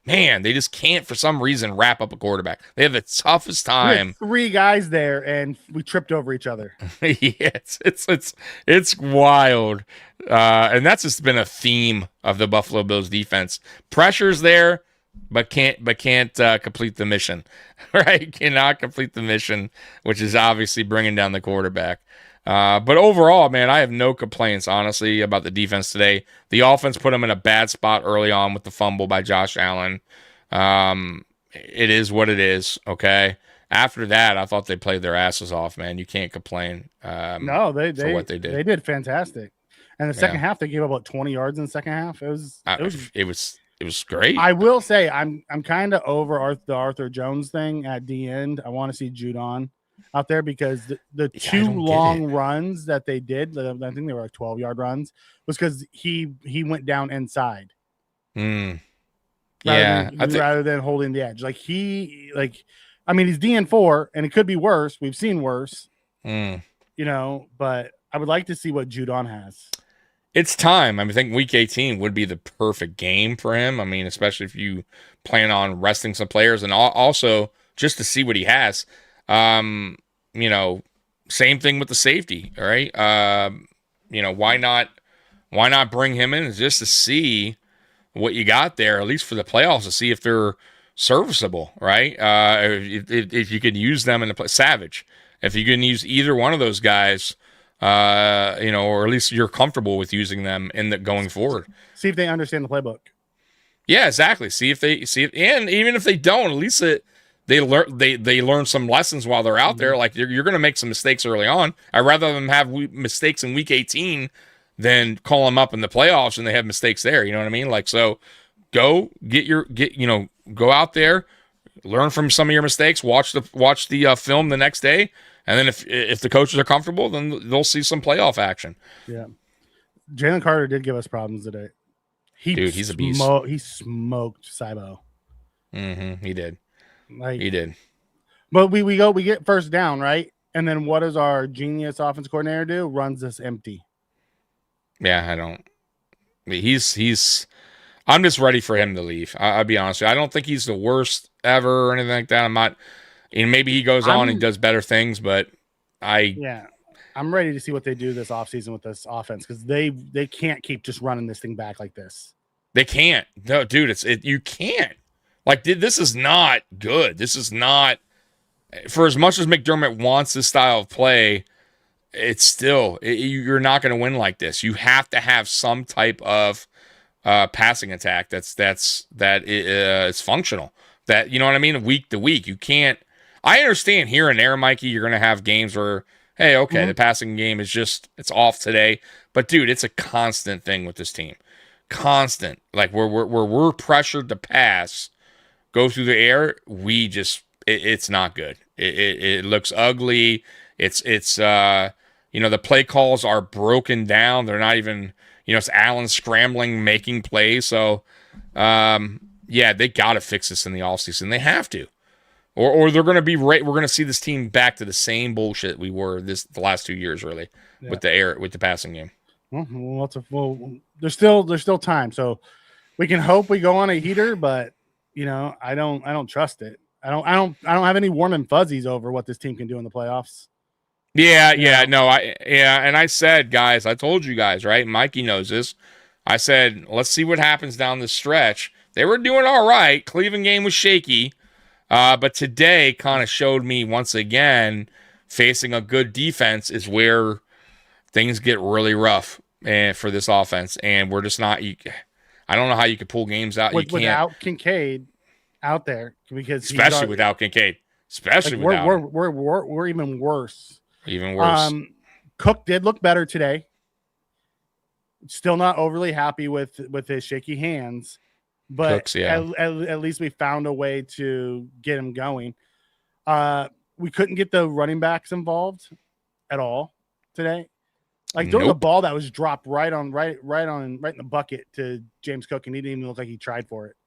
they just can't, for some reason, wrap up a quarterback. They have the toughest time. We had 3 guys there, and we tripped over each other. Yeah, it's wild. And that's just been a theme of the Buffalo Bills defense. Pressure's there, but can't complete the mission, right? Cannot complete the mission, which is obviously bringing down the quarterback. But overall, man, I have no complaints, honestly, about the defense today. The offense put them in a bad spot early on with the fumble by Josh Allen. It is what it is, okay? After that, I thought they played their asses off, man. You can't complain for what they did. They did fantastic. And the second half, they gave up about 20 yards in the second half. It was great. I will say I'm kind of over the Arthur Jones thing at the end. I want to see Judon. out there because the two long runs that they did, I think they were like 12-yard runs, was because he went down inside. Rather than holding the edge. He's DN4 and it could be worse. We've seen worse. But I would like to see what Judon has. It's time. I think week 18 would be the perfect game for him. I mean, especially if you plan on resting some players and also just to see what he has. Same thing with the safety, all right? Why not bring him in just to see what you got there, at least for the playoffs, to see if they're serviceable, right? If you could use them in the play, Savage. If you can use either one of those guys, or at least you're comfortable with using them going forward. See if they understand the playbook. Yeah, exactly. And even if they don't, at least they learn some lessons while they're out there. Like you're going to make some mistakes early on. I'd rather them have mistakes in week 18 than call them up in the playoffs and they have mistakes there. You know what I mean? So go go out there, learn from some of your mistakes, watch the film the next day. And then if the coaches are comfortable, then they'll see some playoff action. Yeah. Jalen Carter did give us problems today. He's a beast. He smoked Cybo. He did. He did. But we get first down, right? And then what does our genius offense coordinator do? Runs us empty. Yeah, I'm just ready for him to leave. I'll be honest with you. I don't think he's the worst ever or anything like that. I'm not. And maybe he goes on and does better things, but I'm ready to see what they do this offseason with this offense because they can't keep just running this thing back like this. They can't. No, dude, you can't. This is not good. This is not, for as much as McDermott wants this style of play, it's still, you're not going to win like this. You have to have some type of passing attack that is functional. That, you know what I mean? Week to week, you can't. I understand here and there, Mikey, you're going to have games where, hey, okay, the passing game is it's off today. But, dude, it's a constant thing with this team. Constant. Where we're pressured to pass, go through the air, it's not good. It looks ugly. It's the play calls are broken down. They're not even, it's Allen scrambling, making plays. So, they got to fix this in the offseason. They have to. Or they're going to be right. We're going to see this team back to the same bullshit we were the last 2 years, really, with the passing game. Well, there's still time, so we can hope we go on a heater. But I don't trust it. I don't have any warm and fuzzies over what this team can do in the playoffs. And I said, guys, I told you guys, right? Mikey knows this. I said, let's see what happens down the stretch. They were doing all right. Cleveland game was shaky. But today kind of showed me once again, facing a good defense is where things get really rough for this offense. And we're just not. I don't know how you could pull games out. Without Kincaid out there, because especially without Kincaid, we're even worse. Even worse. Cook did look better today. Still not overly happy with his shaky hands. But Cooks, at least we found a way to get him going. We couldn't get the running backs involved at all today. There was a ball that was dropped right in the bucket to James Cook, and he didn't even look like he tried for it.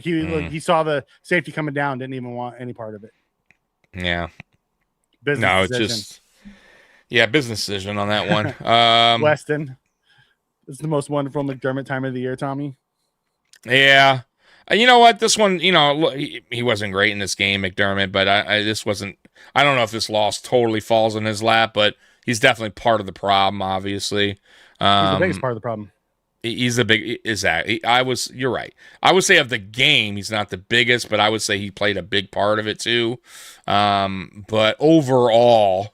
He saw the safety coming down, didn't even want any part of it. Yeah. Business decision. It's just business decision on that one. Weston. It's the most wonderful McDermott time of the year, Tommy. Yeah. You know what? This one, he wasn't great in this game, McDermott, but this wasn't, I don't know if this loss totally falls in his lap, but he's definitely part of the problem, obviously. He's the biggest part of the problem. He's the big, exactly. You're right. I would say of the game, he's not the biggest, but I would say he played a big part of it too. But overall,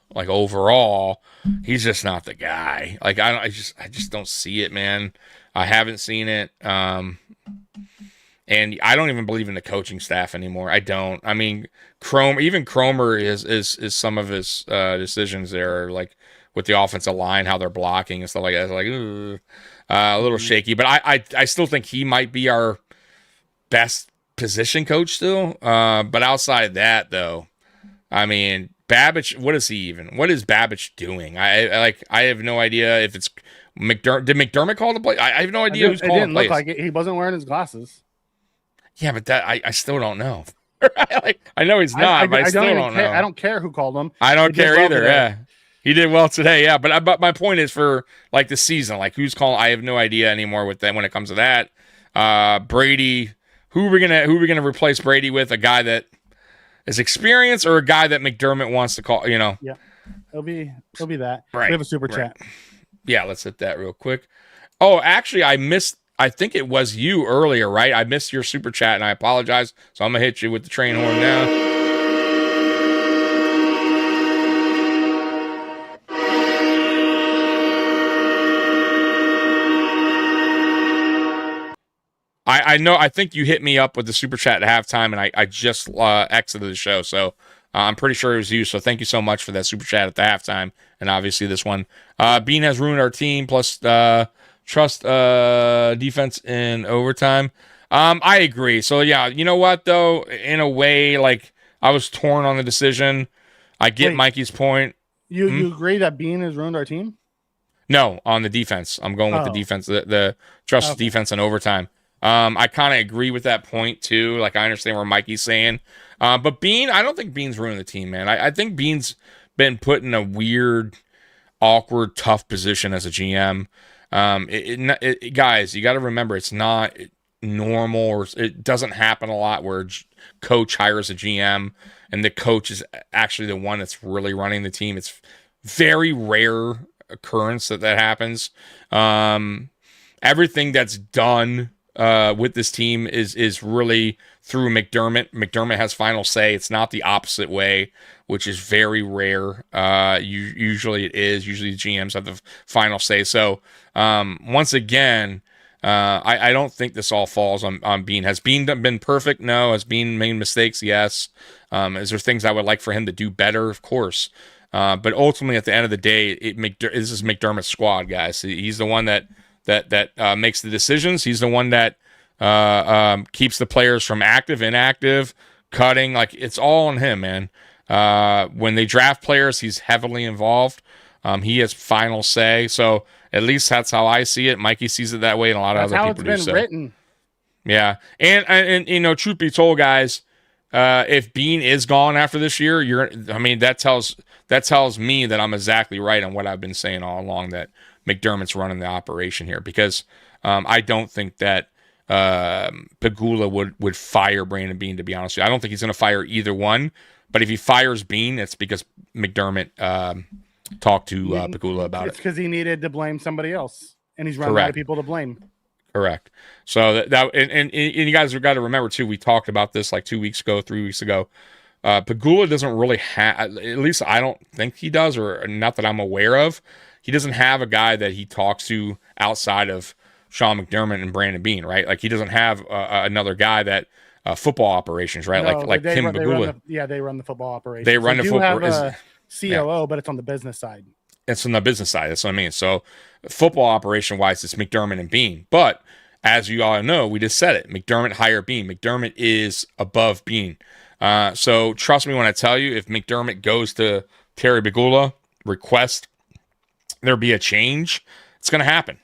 he's just not the guy. I just don't see it, man. I haven't seen it. And I don't even believe in the coaching staff anymore. I don't. I mean, Cromer is some of his decisions there, with the offensive line, how they're blocking and stuff like that. It's a little shaky. But I still think he might be our best position coach still. But outside of that, though, I mean, Babbage, what is he even? What is Babbage doing? I have no idea if it's McDermott. Did McDermott call the play? I have no idea who's calling the plays. It didn't look like it. He wasn't wearing his glasses. Yeah, but that I still don't know. I know he's not, but I still don't know. I don't care who called him. I don't care either. Yeah, he did well today. Yeah, but my point is for like the season, like who's calling? I have no idea anymore with that when it comes to that. Brady, who are we gonna replace Brady with? A guy that is experienced or a guy that McDermott wants to call? You know. Yeah, it'll be that. Right. We have a super chat. Yeah, let's hit that real quick. Oh, actually, I think it was you earlier, right? I missed your super chat, and I apologize. So I'm going to hit you with the train horn now. I know. I think you hit me up with the super chat at halftime, and I just exited the show. So I'm pretty sure it was you. So thank you so much for that super chat at the halftime. And obviously this one. Bean has ruined our team, plus... trust defense in overtime. I agree. So yeah, you know what though? In a way, like I was torn on the decision. I get Mikey's point. You agree that Bean has ruined our team? No, on the defense. I'm going with the defense. The trust defense in overtime. I kind of agree with that point too. Like I understand where Mikey's saying. But Bean, I don't think Bean's ruined the team, man. I think Bean's been put in a weird, awkward, tough position as a GM. Guys, you got to remember it's not normal, or it doesn't happen a lot where coach hires a GM and the coach is actually the one that's really running the team. It's very rare occurrence that happens. Everything that's done with this team is really through McDermott. McDermott has final say. It's not the opposite way, which is very rare. Usually it is. Usually the GMs have the final say. So once again, I don't think this all falls on Bean. Has Bean been perfect? No. Has Bean made mistakes? Yes. Is there things I would like for him to do better? Of course. But ultimately, at the end of the day, this is McDermott's squad, guys. He's the one that makes the decisions. He's the one that keeps the players from active, inactive, cutting. Like it's all on him, man. When they draft players, he's heavily involved. He has final say. So at least that's how I see it. Mikey sees it that way, and a lot of other people do. That's how it's been written. Yeah, and you know, truth be told, guys, if Bean is gone after this year, that tells me that I'm exactly right on what I've been saying all along, that McDermott's running the operation here, because I don't think that Pegula would fire Brandon Bean, to be honest with you. I don't think he's going to fire either one, but if he fires Bean, it's because McDermott talked to Pegula about it. It's because he needed to blame somebody else, and he's running out of people to blame. Correct. So and you guys have got to remember too, we talked about this like 3 weeks ago. Pegula doesn't really have, at least I don't think he does, or not that I'm aware of. He doesn't have a guy that he talks to outside of Sean McDermott and Brandon Bean, right? Like he doesn't have another guy that football operations, right? No, like Tim Pegula. They run the football operations. They run the football. Have a COO, but it's on the business side. It's on the business side. That's what I mean. So football operation wise, it's McDermott and Bean. But as you all know, we just said it. McDermott hired Bean. McDermott is above Bean. So trust me when I tell you, if McDermott goes to Terry Pegula, request there be a change, it's going to happen.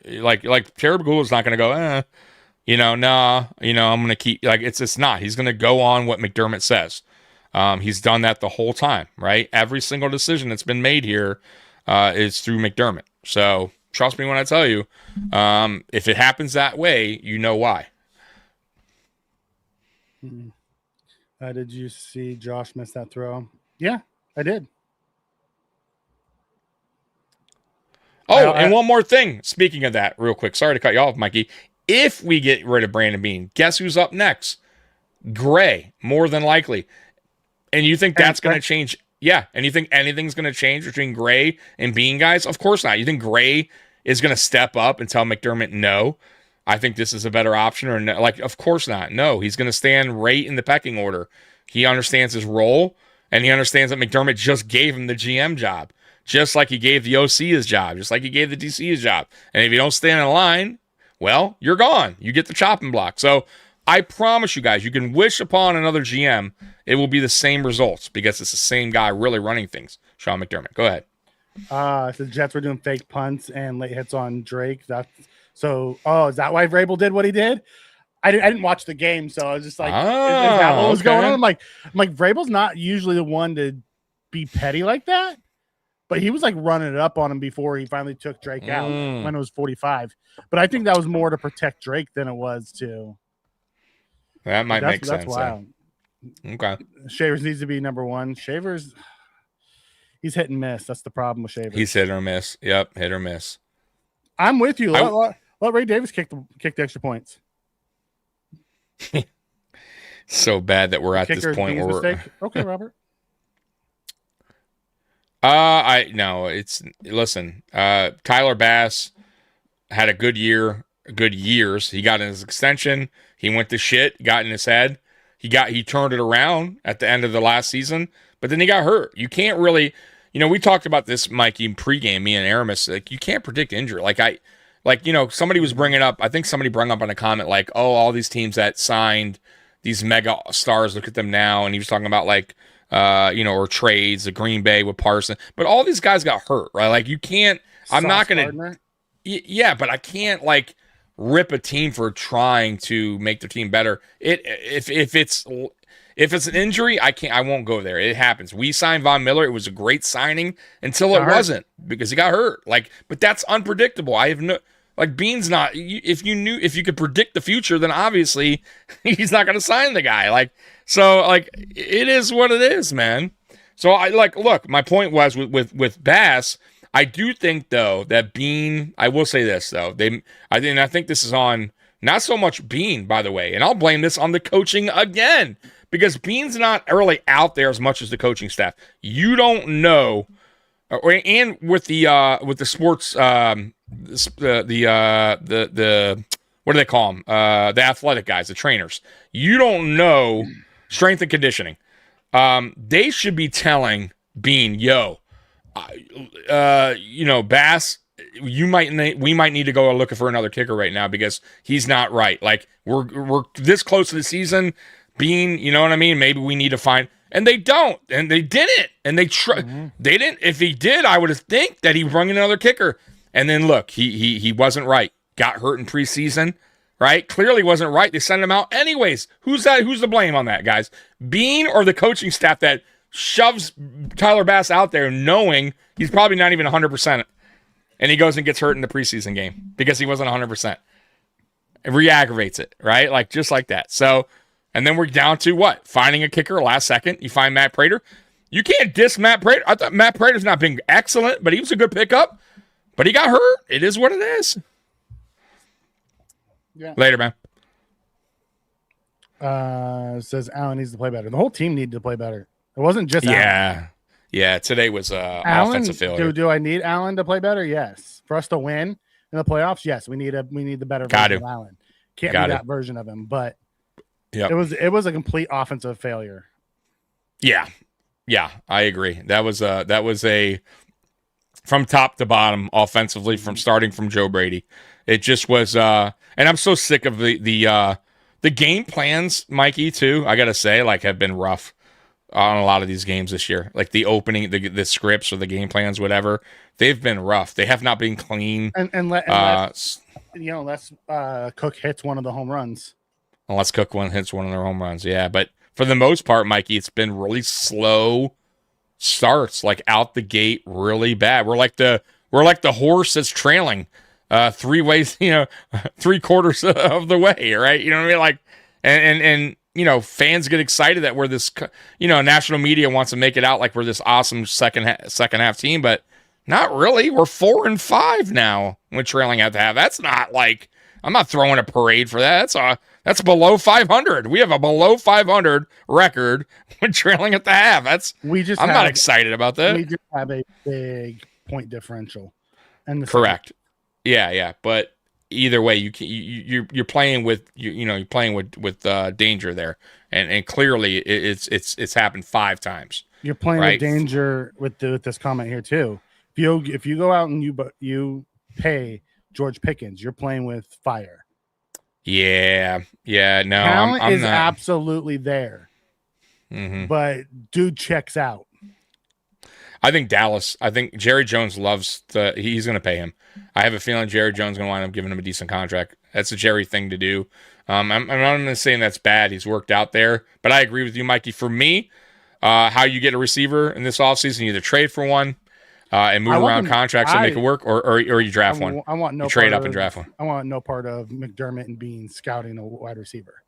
Like Terry Pegula is not going to go, I'm going to keep, like, it's not. He's going to go on what McDermott says. He's done that the whole time, right? Every single decision that's been made here is through McDermott. So trust me when I tell you, if it happens that way, you know why. Did you see Josh miss that throw? Yeah, I did. Oh, and one more thing. Speaking of that, real quick. Sorry to cut you off, Mikey. If we get rid of Brandon Bean, guess who's up next? Gray, more than likely. And you think that's going to change? Yeah. And you think anything's going to change between Gray and Bean, guys? Of course not. You think Gray is going to step up and tell McDermott, no, I think this is a better option? Or no? Like, of course not. No, he's going to stand right in the pecking order. He understands his role, and he understands that McDermott just gave him the GM job, just like he gave the OC his job, just like he gave the DC his job. And if you don't stand in line, well, you're gone. You get the chopping block. So I promise you guys, you can wish upon another GM, it will be the same results because it's the same guy really running things. Sean McDermott, go ahead. The Jets were doing fake punts and late hits on Drake. Is that why Vrabel did what he did? I didn't watch the game, so I was just like, is that what was going on? I'm like, Vrabel's not usually the one to be petty like that, but he was like running it up on him before he finally took Drake out when it was 45. But I think that was more to protect Drake than it was to. That might make sense. That's wild. Okay. Shavers needs to be number one. Shavers, he's hit and miss. That's the problem with Shavers. He's hit or miss. Yep, hit or miss. I'm with you. Let Ray Davis kick the extra points. So bad that we're at this point where we're... Okay, Robert. Listen, Tyler Bass had a good years. He got in his extension. He went to shit, got in his head. He turned it around at the end of the last season, but then he got hurt. You can't really, we talked about this, Mikey, in pregame, me and Aramis, like you can't predict injury. Somebody was bringing up, I think somebody brought up on a comment like, oh, all these teams that signed these mega stars, look at them now. And he was talking about or trades, the Green Bay with Parson, but all these guys got hurt, right? Like you can't, I'm not going to, yeah, but I can't rip a team for trying to make their team better. If it's an injury, I won't go there. It happens. We signed Von Miller. It was a great signing until it wasn't because he got hurt. But that's unpredictable. I have no Bean's not. If you could predict the future, then obviously he's not going to sign the guy. It is what it is, man. So look. My point was with Bass. I do think, though, that Bean, I will say this, though. I think this is on not so much Bean, by the way, and I'll blame this on the coaching again, because Bean's not really out there as much as the coaching staff. You don't know, and with the sports, the what do they call them? The athletic guys, the trainers. You don't know strength and conditioning. They should be telling Bean, Bass, we might need to go looking for another kicker right now because he's not right. We're this close to the season, Bean, you know what I mean? Maybe we need to find, and they don't, and they didn't, and they didn't. If he did, I would have think that he brought in another kicker, and then look, he wasn't right. Got hurt in preseason, right? Clearly wasn't right. They sent him out anyways. Who's the blame on that, guys? Bean or the coaching staff that shoves Tyler Bass out there knowing he's probably not even 100%, and he goes and gets hurt in the preseason game because he wasn't 100%. It re-aggravates it, right? Just like that. So, and then we're down to what? Finding a kicker last second. You find Matt Prater. You can't diss Matt Prater. I thought Matt Prater's not been excellent, but he was a good pickup. But he got hurt. It is what it is. Yeah. Later, man. Says Allen needs to play better. The whole team needed to play better. It wasn't just Allen. Yeah, today was offensive failure. Do I need Allen to play better? Yes. For us to win in the playoffs, yes, we need the better version of Allen. Can't be that version of him, but it was a complete offensive failure. Yeah, I agree. That was a from top to bottom offensively, starting from Joe Brady. It just was, and I'm so sick of the game plans, Mikey, too. I gotta say, have been rough on a lot of these games this year. The opening, the scripts or the game plans, whatever, they've been rough. They have not been clean. Unless Cook hits one of the home runs. Unless Cook hits one of their home runs, yeah. But for the most part, Mikey, it's been really slow starts, out the gate, really bad. We're like the horse that's trailing 3 ways, 3/4 of the way, right? You know what I mean? And fans get excited that we're this, national media wants to make it out like we're this awesome second half team, but not really. We're 4-5 now when trailing at the half. That's not I'm not throwing a parade for that. That's below 500. We have a below 500 record when trailing at the half. I'm not excited about that. We just have a big point differential. Correct. Yeah. But either way, you're playing with you're playing with danger there, and clearly it's happened 5 times. You're playing with danger with this comment here too. If you go out and you pay George Pickens, you're playing with fire. Yeah. No, Talent I'm is not. absolutely there, but dude checks out. I think Dallas. I think Jerry Jones loves he's going to pay him. I have a feeling Jerry Jones is going to wind up giving him a decent contract. That's a Jerry thing to do. I'm not even saying that's bad. He's worked out there, but I agree with you, Mikey. For me, how you get a receiver in this offseason, you either trade for one and move around contracts and make it work, or you draft one. I want no you trade part up and draft one. I want no part of McDermott and Bean scouting a wide receiver.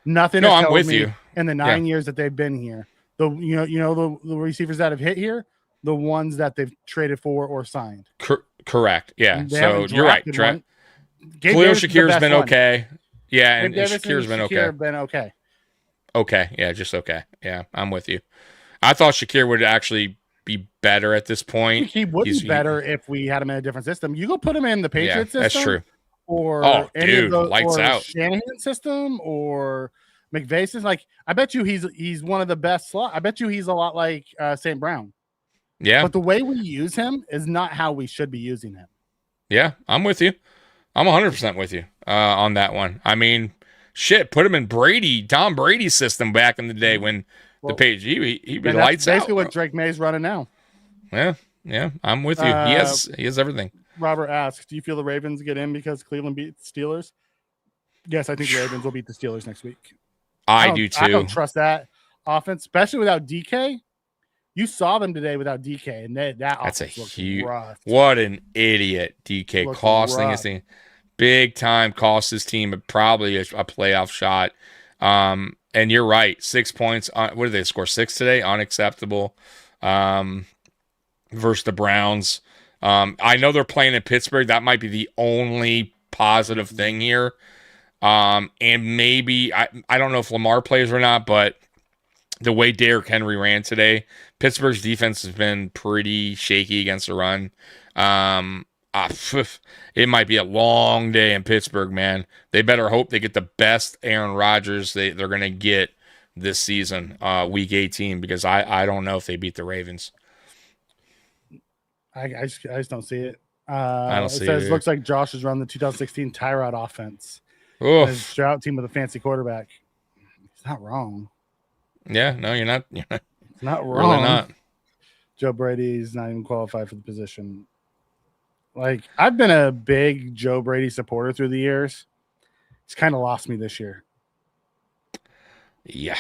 Nothing. No, I'm with you. In the 9 years that they've been here, the receivers that have hit here, the ones that they've traded for or signed. Correct. Yeah. So you're right. Khalil Shakir's been okay. Yeah, and Shakir's been okay. Okay. Yeah, just okay. Yeah, I'm with you. I thought Shakir would actually be better at this point. He would be better if we had him in a different system. You go put him in the Patriots system. That's true. Or lights out. Shanahan system or McVay system. Like, I bet you he's one of the best slot. I bet you he's a lot like St. Brown. Yeah. But the way we use him is not how we should be using him. Yeah, I'm with you. I'm 100% with you on that one. I mean, shit, put him in Tom Brady's system back in the day when the page he lights out. That's basically what Drake May's running now. Yeah, I'm with you. He has everything. Robert asks, do you feel the Ravens get in because Cleveland beat the Steelers? Yes, I think the Ravens will beat the Steelers next week. I do too. I don't trust that offense, especially without DK. You saw them today without DK, and that's a huge. What an idiot DK costing his team, big time cost his team probably a playoff shot. And you're right, 6 points. What did they score? 6 today? Unacceptable. Versus the Browns. I know they're playing in Pittsburgh. That might be the only positive thing here. And maybe I don't know if Lamar plays or not, but the way Derrick Henry ran today, Pittsburgh's defense has been pretty shaky against the run. It might be a long day in Pittsburgh, man. They better hope they get the best Aaron Rodgers they're going to get this season, week 18, because I don't know if they beat the Ravens. I just don't see it. I don't see it. Looks like Josh has run the 2016 Tyrod offense. His drought team with a fancy quarterback. He's not wrong. Yeah, no, you're not. It's not wrong. Really not. Joe Brady's not even qualified for the position. Like, I've been a big Joe Brady supporter through the years. He's kind of lost me this year. Yeah.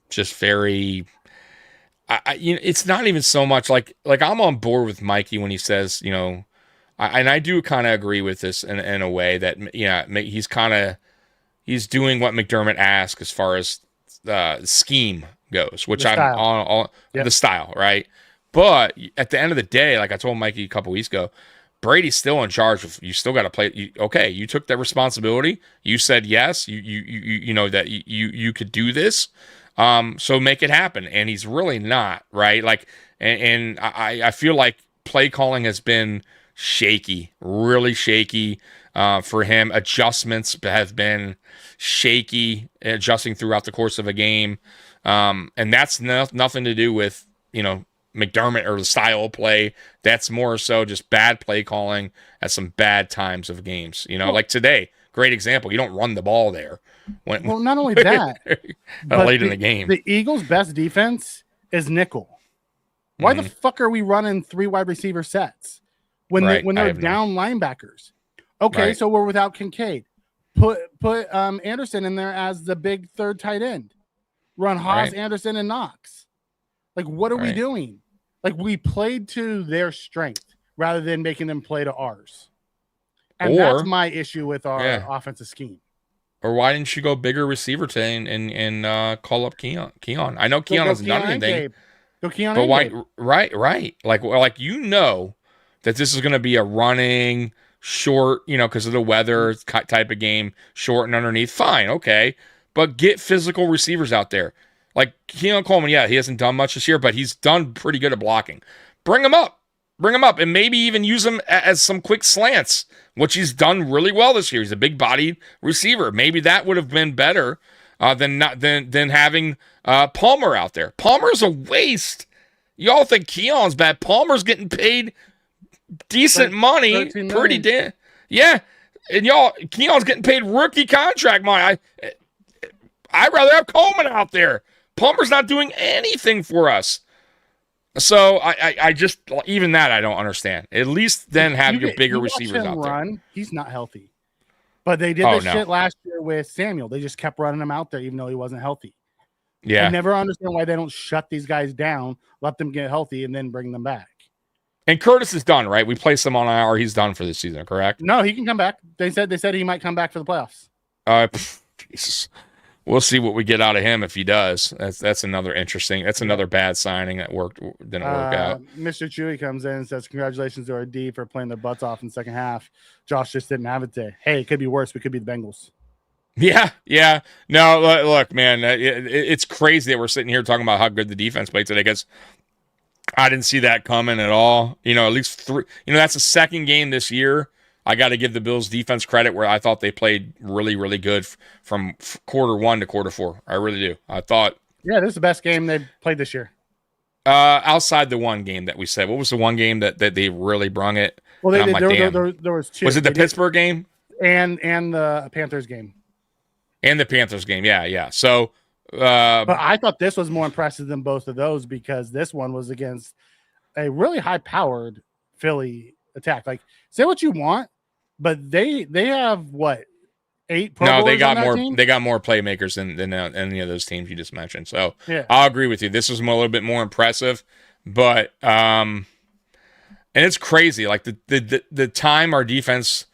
Just very. It's not even so much like I'm on board with Mikey when he says, and I do kind of agree with this in a way that he's doing what McDermott asked as far as the scheme goes, which I'm on the style, right? But at the end of the day, like I told Mikey a couple weeks ago, Brady's still in charge. You still got to play. You took that responsibility. You said yes. You know that you could do this. So make it happen. And he's really not, right? Like, and I feel like play calling has been shaky, really shaky for him. Adjustments have been shaky, adjusting throughout the course of a game. And that's nothing to do with, McDermott or the style of play. That's more so just bad play calling at some bad times of games. Like today, great example. You don't run the ball there. Well, not only that, but late in the game. The Eagles' best defense is nickel. Why the fuck are we running 3 wide receiver sets when they're down linebackers? Okay, so we're without Kincaid. Put Anderson in there as the big third tight end. Run Haas, Anderson, and Knox. Like, what are we doing? Like, we played to their strength rather than making them play to ours. And that's my issue with our offensive scheme. Or why didn't you go bigger receiver today and call up Keon? I know Keon hasn't done anything. Go Keon. But why? Right. Like that this is going to be a running short, because of the weather type of game, short and underneath. Fine, okay, but get physical receivers out there. Like Keon Coleman, he hasn't done much this year, but he's done pretty good at blocking. Bring him up, and maybe even use him as some quick slants, which he's done really well this year. He's a big-bodied receiver. Maybe that would have been better than having Palmer out there. Palmer's a waste. Y'all think Keon's bad. Palmer's getting paid decent money, pretty damn. Yeah, And Keon's getting paid rookie contract money. I'd rather have Coleman out there. Palmer's not doing anything for us. So I just, even that I don't understand. At least then have your bigger receivers out there. He's not healthy. But they did shit last year with Samuel. They just kept running him out there even though he wasn't healthy. Yeah. I never understand why they don't shut these guys down, let them get healthy, and then bring them back. And Curtis is done, right? We placed him on IR. He's done for this season, correct? No, he can come back. They said he might come back for the playoffs. Jesus. We'll see what we get out of him if he does. That's another bad signing that didn't work out. Mr. Chewy comes in and says, congratulations to our D for playing their butts off in the second half. Josh just didn't have it today. Hey, it could be worse. We could be the Bengals. Yeah. No, look, man, it's crazy that we're sitting here talking about how good the defense played today because I didn't see that coming at all. At least three. That's the second game this year. I got to give the Bills defense credit where I thought they played really, really good from quarter one to quarter four. I really do. I thought. Yeah, this is the best game they've played this year. Outside the one game that we said. What was the one game that they really brung it? Well, there was two. Was it the Pittsburgh game? And the Panthers game. And the Panthers game, yeah. So, but I thought this was more impressive than both of those because this one was against a really high-powered Philly attack. Like, say what you want, but they have what 8 Pro Bowlers they got on that more. team? They got more playmakers than any of those teams you just mentioned. So yeah. I'll agree with you. This was a little bit more impressive, but and it's crazy. Like the time our defense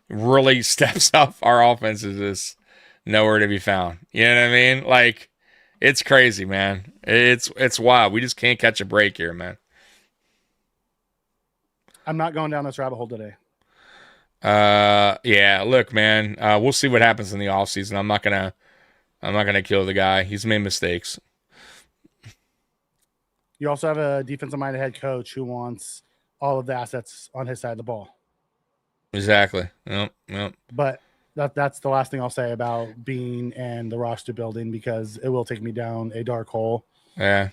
really steps up, our offense is just nowhere to be found. You know what I mean? Like it's crazy, man. It's wild. We just can't catch a break here, man. I'm not going down this rabbit hole today. Yeah, look, man, we'll see what happens in the offseason. I'm not gonna kill the guy. He's made mistakes. You also have a defensive-minded head coach who wants all of the assets on his side of the ball. Exactly. Yep. But that's the last thing I'll say about Bean and the roster building because it will take me down a dark hole. Yeah.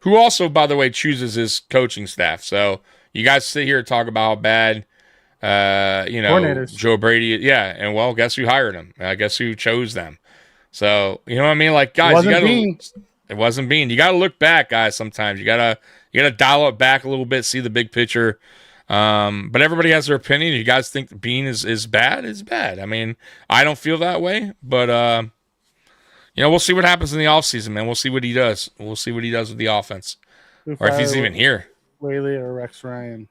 Who also, by the way, chooses his coaching staff. So you guys sit here and talk about how bad, Joe Brady. Yeah, and well, guess who hired him? I guess who chose them. So you know what I mean? Like, guys, it wasn't Bean. You gotta look back, guys. Sometimes you gotta dial it back a little bit, see the big picture. But everybody has their opinion. You guys think Bean is bad? It's bad. I mean, I don't feel that way, but we'll see what happens in the offseason, man. We'll see what he does. We'll see what he does with the offense, or if he's even here. Whaley or Rex Ryan.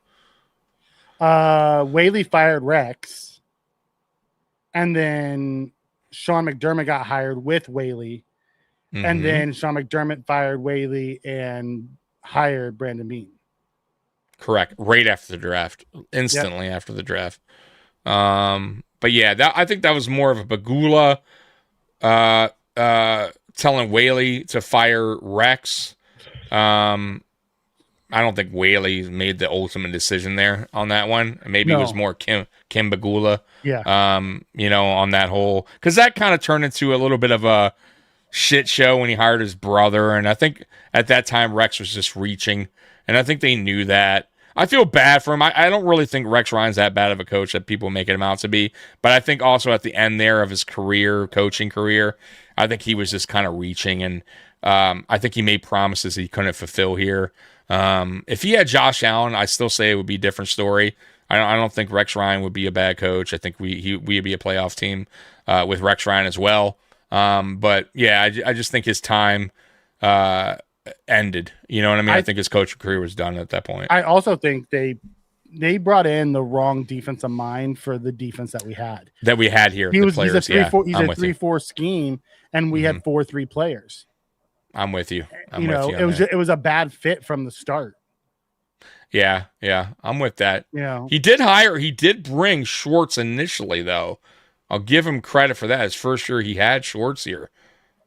Whaley fired Rex, and then Sean McDermott got hired with Whaley, and then Sean McDermott fired Whaley and hired Brandon Bean. Correct. Right after the draft. Instantly after the draft. But yeah, I think that was more of a Bagula telling Whaley to fire Rex. I don't think Whaley made the ultimate decision there on that one. Maybe it was more Kim Bagula. Yeah. On that whole, because that kind of turned into a little bit of a shit show when he hired his brother. And I think at that time Rex was just reaching, and I think they knew that. I feel bad for him. I don't really think Rex Ryan's that bad of a coach that people make him out to be. But I think also at the end there of his coaching career, I think he was just kind of reaching, and I think he made promises he couldn't fulfill here. If he had Josh Allen, I still say it would be a different story. I don't think Rex Ryan would be a bad coach. I think we'd be a playoff team with Rex Ryan as well. But yeah, I just think his time ended. You know what I mean? I think his coaching career was done at that point. I also think they brought in the wrong defensive mind for the defense that we had. Here. He's a 3-4 scheme, and we had 4-3 players. I'm with you. It was a bad fit from the start. Yeah, I'm with that. He did bring Schwartz initially, though. I'll give him credit for that. His first year, he had Schwartz here.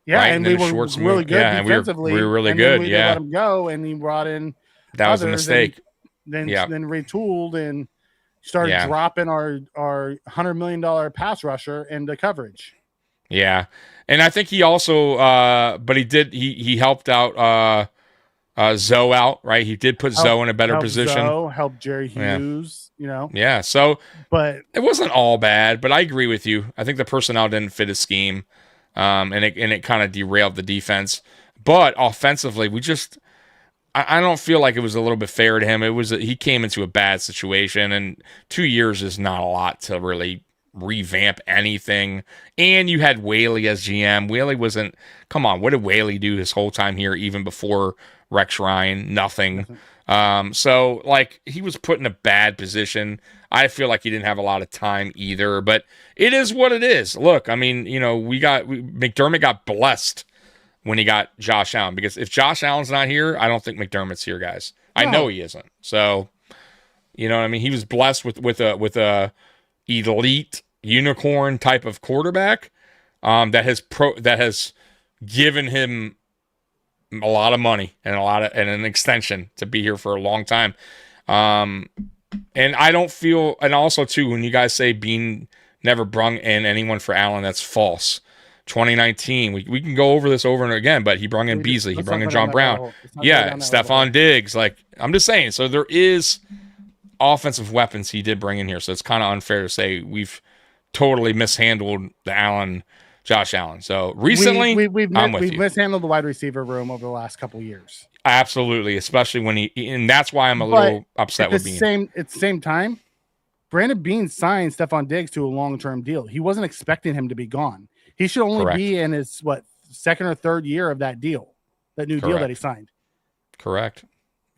Yeah, right? and we were Schwartz really good defensively. We were really good. We let him go, and he brought in. That was a mistake. Then retooled and started dropping our $100 million pass rusher into coverage. Yeah, and I think he also, but he helped out Zoe out, right? He did put Zoe in a better position. Helped Jerry Hughes. Yeah. So, but it wasn't all bad. But I agree with you. I think the personnel didn't fit his scheme, and it kind of derailed the defense. But offensively, I don't feel like it was a little bit fair to him. He came into a bad situation, and 2 years is not a lot to really revamp anything. And you had Whaley as GM. Whaley wasn't. Come on, what did Whaley do his whole time here, even before Rex Ryan? Nothing. So like he was put in a bad position. I feel like he didn't have a lot of time either, but it is what it is. Look, I mean, McDermott got blessed when he got Josh Allen, because if Josh Allen's not here, I don't think McDermott's here, guys. No. I know he isn't. So, you know what I mean? He was blessed with a elite unicorn type of quarterback that has given him a lot of money and an extension to be here for a long time. And I don't feel, and also too, when you guys say Bean never brung in anyone for Allen, that's false. 2019, we can go over this over and again, but he brung in Beasley, he brung in John Brown. Yeah, Stephon Diggs. Like, I'm just saying, so there is offensive weapons he did bring in here. So it's kind of unfair to say we've totally mishandled the Josh Allen. So recently, we've mishandled the wide receiver room over the last couple of years. Absolutely, especially and that's why I'm a little upset with Bean. At the same time, Brandon Bean signed Stephon Diggs to a long-term deal. He wasn't expecting him to be gone. He should only be in his second or third year of that deal, that new deal that he signed. Correct.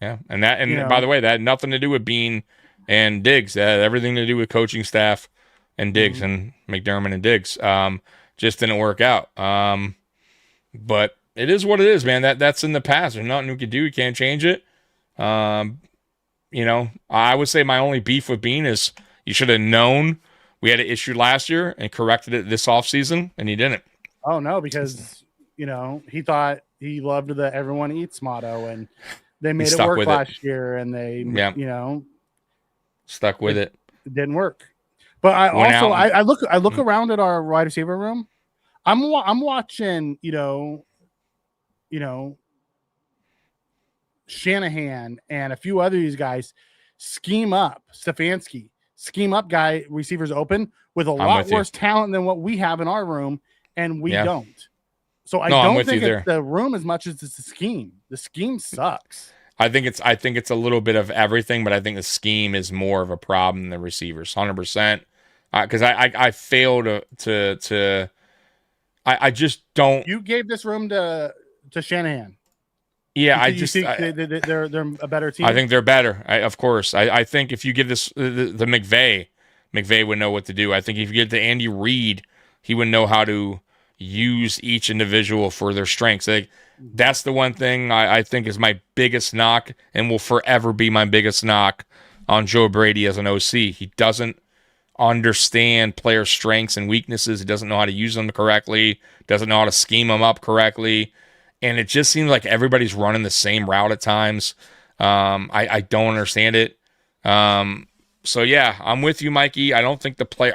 Yeah, and by the way, that had nothing to do with Bean and Diggs. That had everything to do with coaching staff and Diggs and McDermott and Diggs. Just didn't work out. But it is what it is, man. That's in the past. There's nothing we could do. We can't change it. I would say my only beef with Bean is you should have known we had an issue last year and corrected it this offseason, and he didn't. Oh, no, because, he thought he loved the everyone eats motto, and they made it work last year, and they, stuck with it. It didn't work. But I look around at our wide receiver room. I'm watching, Shanahan and a few other these guys scheme up Stefanski. Scheme up guy receivers open with a lot worse talent than what we have in our room, and we don't. So I don't think it's the room as much as it's the scheme. The scheme sucks. I think it's a little bit of everything, but I think the scheme is more of a problem than the receivers, 100%. Because I fail to I just don't. You gave this room to Shanahan. Yeah, they're a better team. I think they're better. Of course. I think if you give this the McVay would know what to do. I think if you give it to Andy Reid, he would know how to use each individual for their strengths. That's the one thing I think is my biggest knock and will forever be my biggest knock on Joe Brady as an OC. He doesn't understand player strengths and weaknesses. He doesn't know how to use them correctly, doesn't know how to scheme them up correctly. And it just seems like everybody's running the same route at times. I don't understand it. So yeah, I'm with you, Mikey. I don't think the player.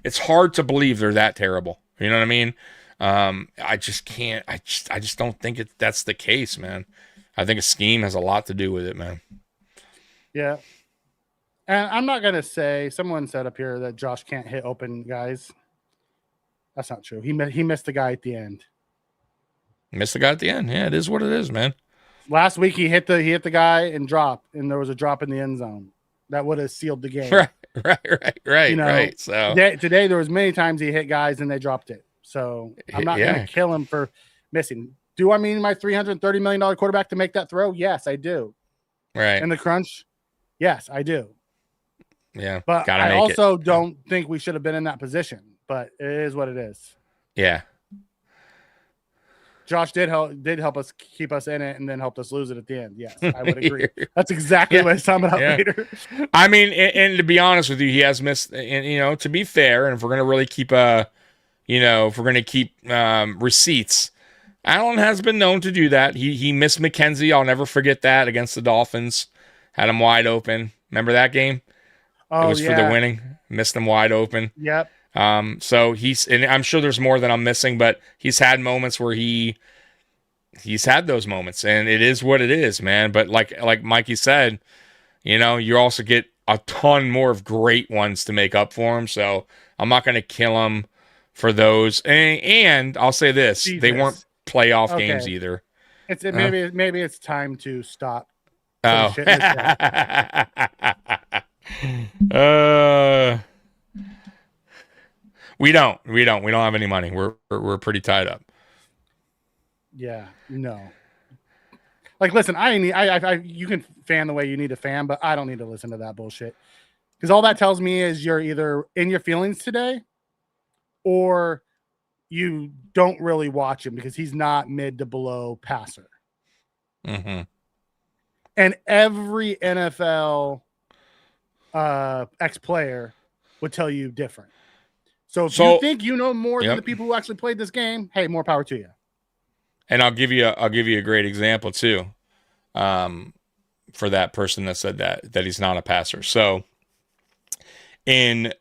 It's hard to believe they're that terrible. You know what I mean? I just can't. I just don't think that's the case, man. I think a scheme has a lot to do with it, man. Yeah. And I'm not gonna say someone said up here that Josh can't hit open guys. That's not true. He missed the guy at the end. Missed the guy at the end. Yeah, it is what it is, man. Last week he hit the guy and dropped, and there was a drop in the end zone that would have sealed the game. Right. Right. So today there was many times he hit guys and they dropped it. So I'm not going to kill him for missing. Do I mean my $330 million quarterback to make that throw? Yes, I do. Right. In the crunch? Yes, I do. Yeah. But I also don't think we should have been in that position. But it is what it is. Yeah. Josh did help us keep us in it and then helped us lose it at the end. Yes, I would agree. That's exactly what I sum it up later. I mean, and to be honest with you, he has missed. And to be fair, and if we're gonna really keep receipts, Allen has been known to do that. He missed McKenzie. I'll never forget that against the Dolphins. Had him wide open. Remember that game? Oh, it was for the winning. Missed him wide open. Yep. So and I'm sure there's more that I'm missing, but he's had moments where he's had those moments, and it is what it is, man. But like Mikey said, you also get a ton more of great ones to make up for him. So I'm not going to kill him for those. And I'll say this: they weren't playoff games either. Maybe it's time to stop. Oh. We don't have any money. We're pretty tied up. Yeah, no. Like, listen, you can fan the way you need to fan, but I don't need to listen to that bullshit. Because all that tells me is you're either in your feelings today or you don't really watch him because he's not mid to below passer. Mm-hmm. And every NFL ex-player would tell you different. So if you think you know more than the people who actually played this game, hey, more power to you. And I'll give you a great example too, for that person that said that he's not a passer. So in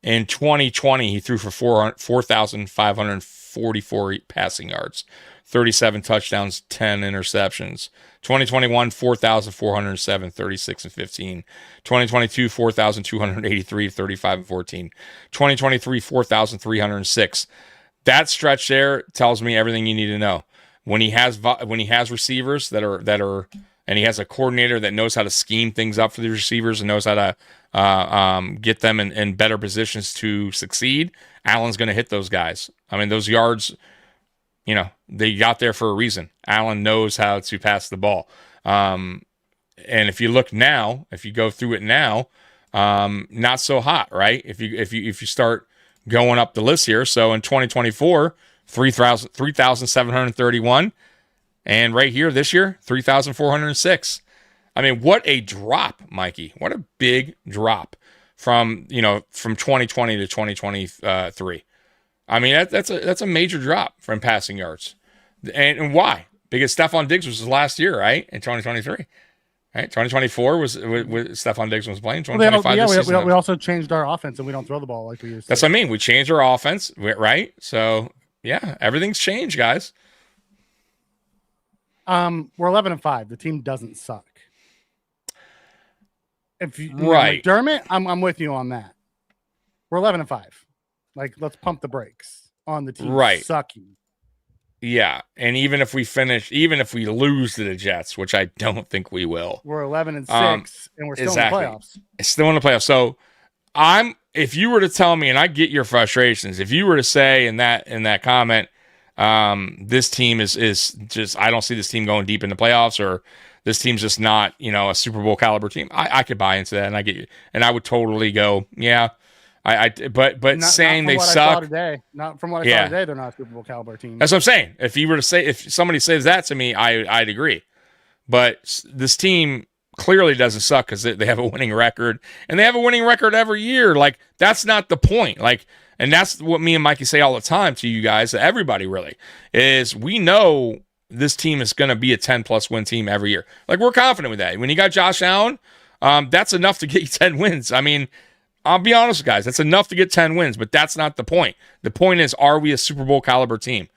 2020, he threw for 4,544 passing yards, 37 touchdowns, 10 interceptions. 2021, 4,407, 36 and 15. 2022, 4,283, 35 and 14. 2023, 4,306. That stretch there tells me everything you need to know. When he has receivers that are, and he has a coordinator that knows how to scheme things up for the receivers and knows how to get them in better positions to succeed, Allen's going to hit those guys. I mean, those yards, they got there for a reason. Allen knows how to pass the ball. And if you look now, if you go through it now, not so hot, right? If you start going up the list here. So in 2024, 3,731. And right here this year, 3,406. I mean, what a drop, Mikey. What a big drop from 2020 to 2023. I mean, that's a major drop from passing yards. And why? Because Stephon Diggs was his last year, right? In 2023. Right? 2024 was Stephon Diggs was playing. 2025 we also changed our offense and we don't throw the ball like we used to. That's what I mean. We changed our offense, right? So, yeah, everything's changed, guys. We're 11-5. The team doesn't suck. If you right, McDermott, I'm with you on that. We're 11-5. Like, let's pump the brakes on the team sucking. Yeah, and even if we lose to the Jets, which I don't think we will, we're 11-6, and we're still in the playoffs. It's still in the playoffs. So if you were to tell me, and I get your frustrations, if you were to say in that comment, this team is just, I don't see this team going deep in the playoffs, or this team's just not, a Super Bowl caliber team, I could buy into that, and I get you, and I would totally go, yeah. But saying they suck today, not from what I saw today, they're not a Super Bowl caliber team. That's what I'm saying. If somebody says that to me, I'd agree. But this team clearly doesn't suck because they have a winning record, and they have a winning record every year. Like, that's not the point. Like, and that's what me and Mikey say all the time to you guys, to everybody really, is we know this team is going to be a 10+ win team every year. Like, we're confident with that. When you got Josh Allen, that's enough to get you 10 wins. I mean, I'll be honest, guys, that's enough to get 10 wins, but that's not the point. The point is, are we a Super Bowl caliber team?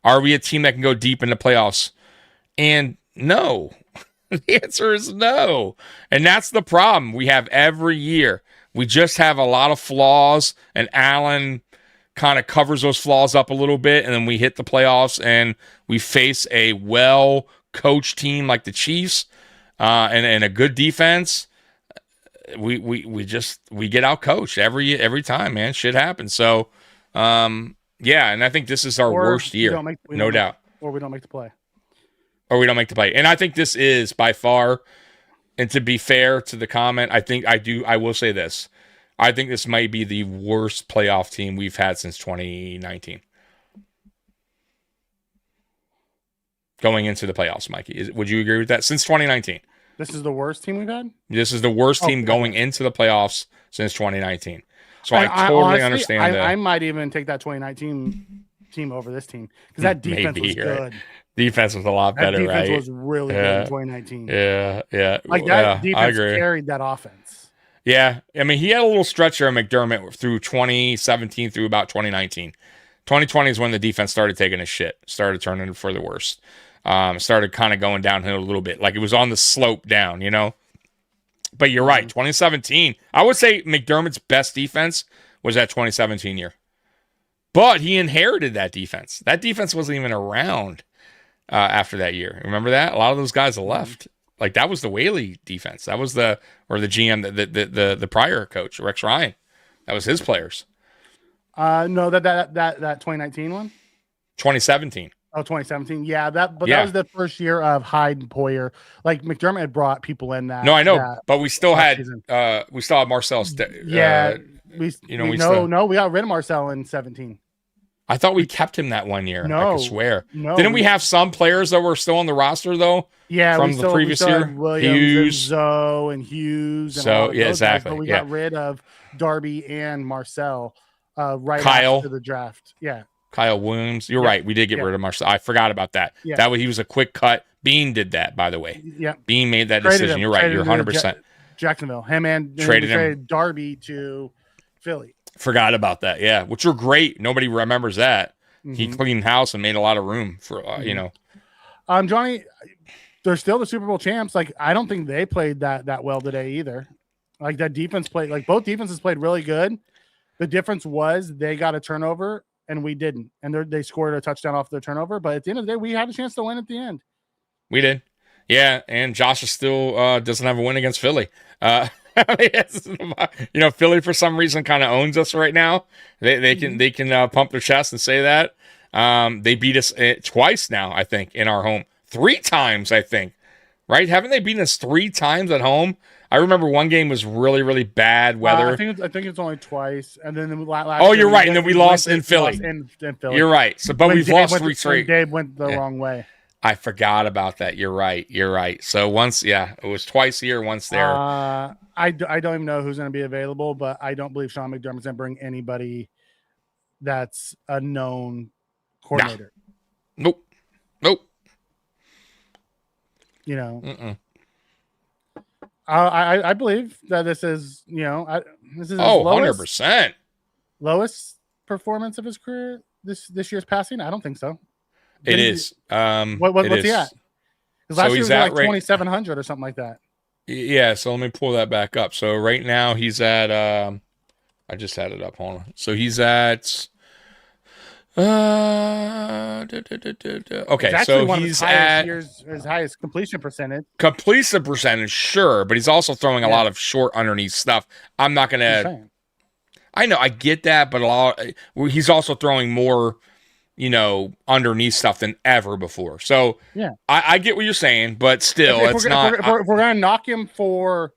Are we a team that can go deep in the playoffs? And no. The answer is no. And that's the problem we have every year. We just have a lot of flaws, and Allen kind of covers those flaws up a little bit, and then we hit the playoffs, and we face a well-coached team like the Chiefs and a good defense. We get out coached every time, man. Shit happens. So, and I think this is our worst year, no doubt. Or we don't make the play. And I think this is by far, and to be fair to the comment, I will say this. I think this might be the worst playoff team we've had since 2019. Going into the playoffs, Mikey. Would you agree with that? Since 2019. This is the worst team we've had? This is the worst team going into the playoffs since 2019. So I totally honestly, understand that. I might even take that 2019 team over this team because that defense was good. Right. Defense was a lot better, right? That defense was really good in 2019. Yeah. Like, that defense carried that offense. Yeah. I mean, he had a little stretch there, McDermott, through 2017 through about 2019. 2020 is when the defense started taking a shit, started turning for the worst. Started kind of going downhill a little bit. Like, it was on the slope down, But you're right. 2017, I would say McDermott's best defense was that 2017 year. But he inherited that defense. That defense wasn't even around after that year. Remember that? A lot of those guys left. Like, that was the Whaley defense. That was the GM, the prior coach, Rex Ryan. That was his players. No, that 2019 one? 2017. Oh, 2017. Yeah, that was the first year of Hyde and Poyer. Like, McDermott had brought people in that. No, I know, but we still had Marcel. We got rid of Marcel in 17. I thought we kept him that 1 year. No, I could swear. No, didn't we have some players that were still on the roster though? Yeah, from the previous year, Hughes and Hughes. And so yeah, exactly. Guys, but we got rid of Darby and Marcel right Kyle after the draft. Yeah. Kyle Williams. You're right. We did get rid of Marcel. I forgot about that. Yeah. That way he was a quick cut. Bean did that, by the way. Yeah. Bean made that decision. You're right. You're 100%. Jacksonville. Him and traded Darby to Philly. Forgot about that. Yeah, which are great. Nobody remembers that. Mm-hmm. He cleaned house and made a lot of room for Johnny, they're still the Super Bowl champs. Like, I don't think they played that well today either. Like, that defense played, like, both defenses played really good. The difference was they got a turnover and we didn't. And they scored a touchdown off their turnover. But at the end of the day, we had a chance to win at the end. We did. Yeah, and Josh is still doesn't have a win against Philly. Philly for some reason kind of owns us right now. They can pump their chest and say that. They beat us twice now, I think, in our home. 3 times, I think. Right? Haven't they beaten us 3 times at home? I remember one game was really, really bad weather. I think it's only twice, and then last. Oh, you're right, and then we lost in Philly. In Philly. You're right. So, but we've lost 3 straight. Dave went the wrong way. I forgot about that. You're right. So once, it was twice here, once there. I don't even know who's going to be available, but I don't believe Sean McDermott's going to bring anybody that's a known coordinator. Nah. Nope. I believe that this is, this is 100%. Lowest performance of his career this year's passing. I don't think so. It is. What's he at? Because last year he was like 2,700 or something like that. Yeah, so let me pull that back up. So right now he's at I just had it up. Hold on. So he's at okay, so he's at his highest completion percentage. Completion percentage, sure, but he's also throwing a lot of short underneath stuff. I'm not gonna. I know, I get that, but he's also throwing more, underneath stuff than ever before. So yeah, I get what you're saying, but still, if we're gonna knock him for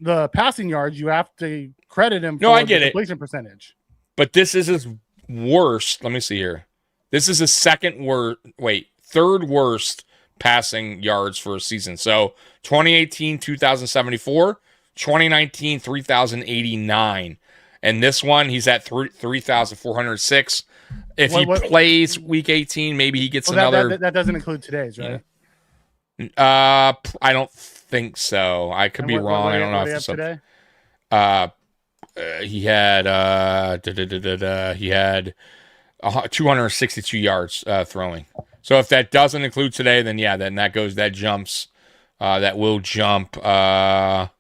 the passing yards, you have to credit him. No, for I get the completion percentage. But this is his worst. Let me see here. This is his third worst passing yards for a season. So 2018, 2,074, 2019, 3,089. And this one, he's at 3,406. If he plays week 18, maybe he gets another. That doesn't include today's, right? I don't think so. I could be wrong. I don't know if it's today. He had 262 yards throwing. So if that doesn't include today, then that jumps. That will jump. That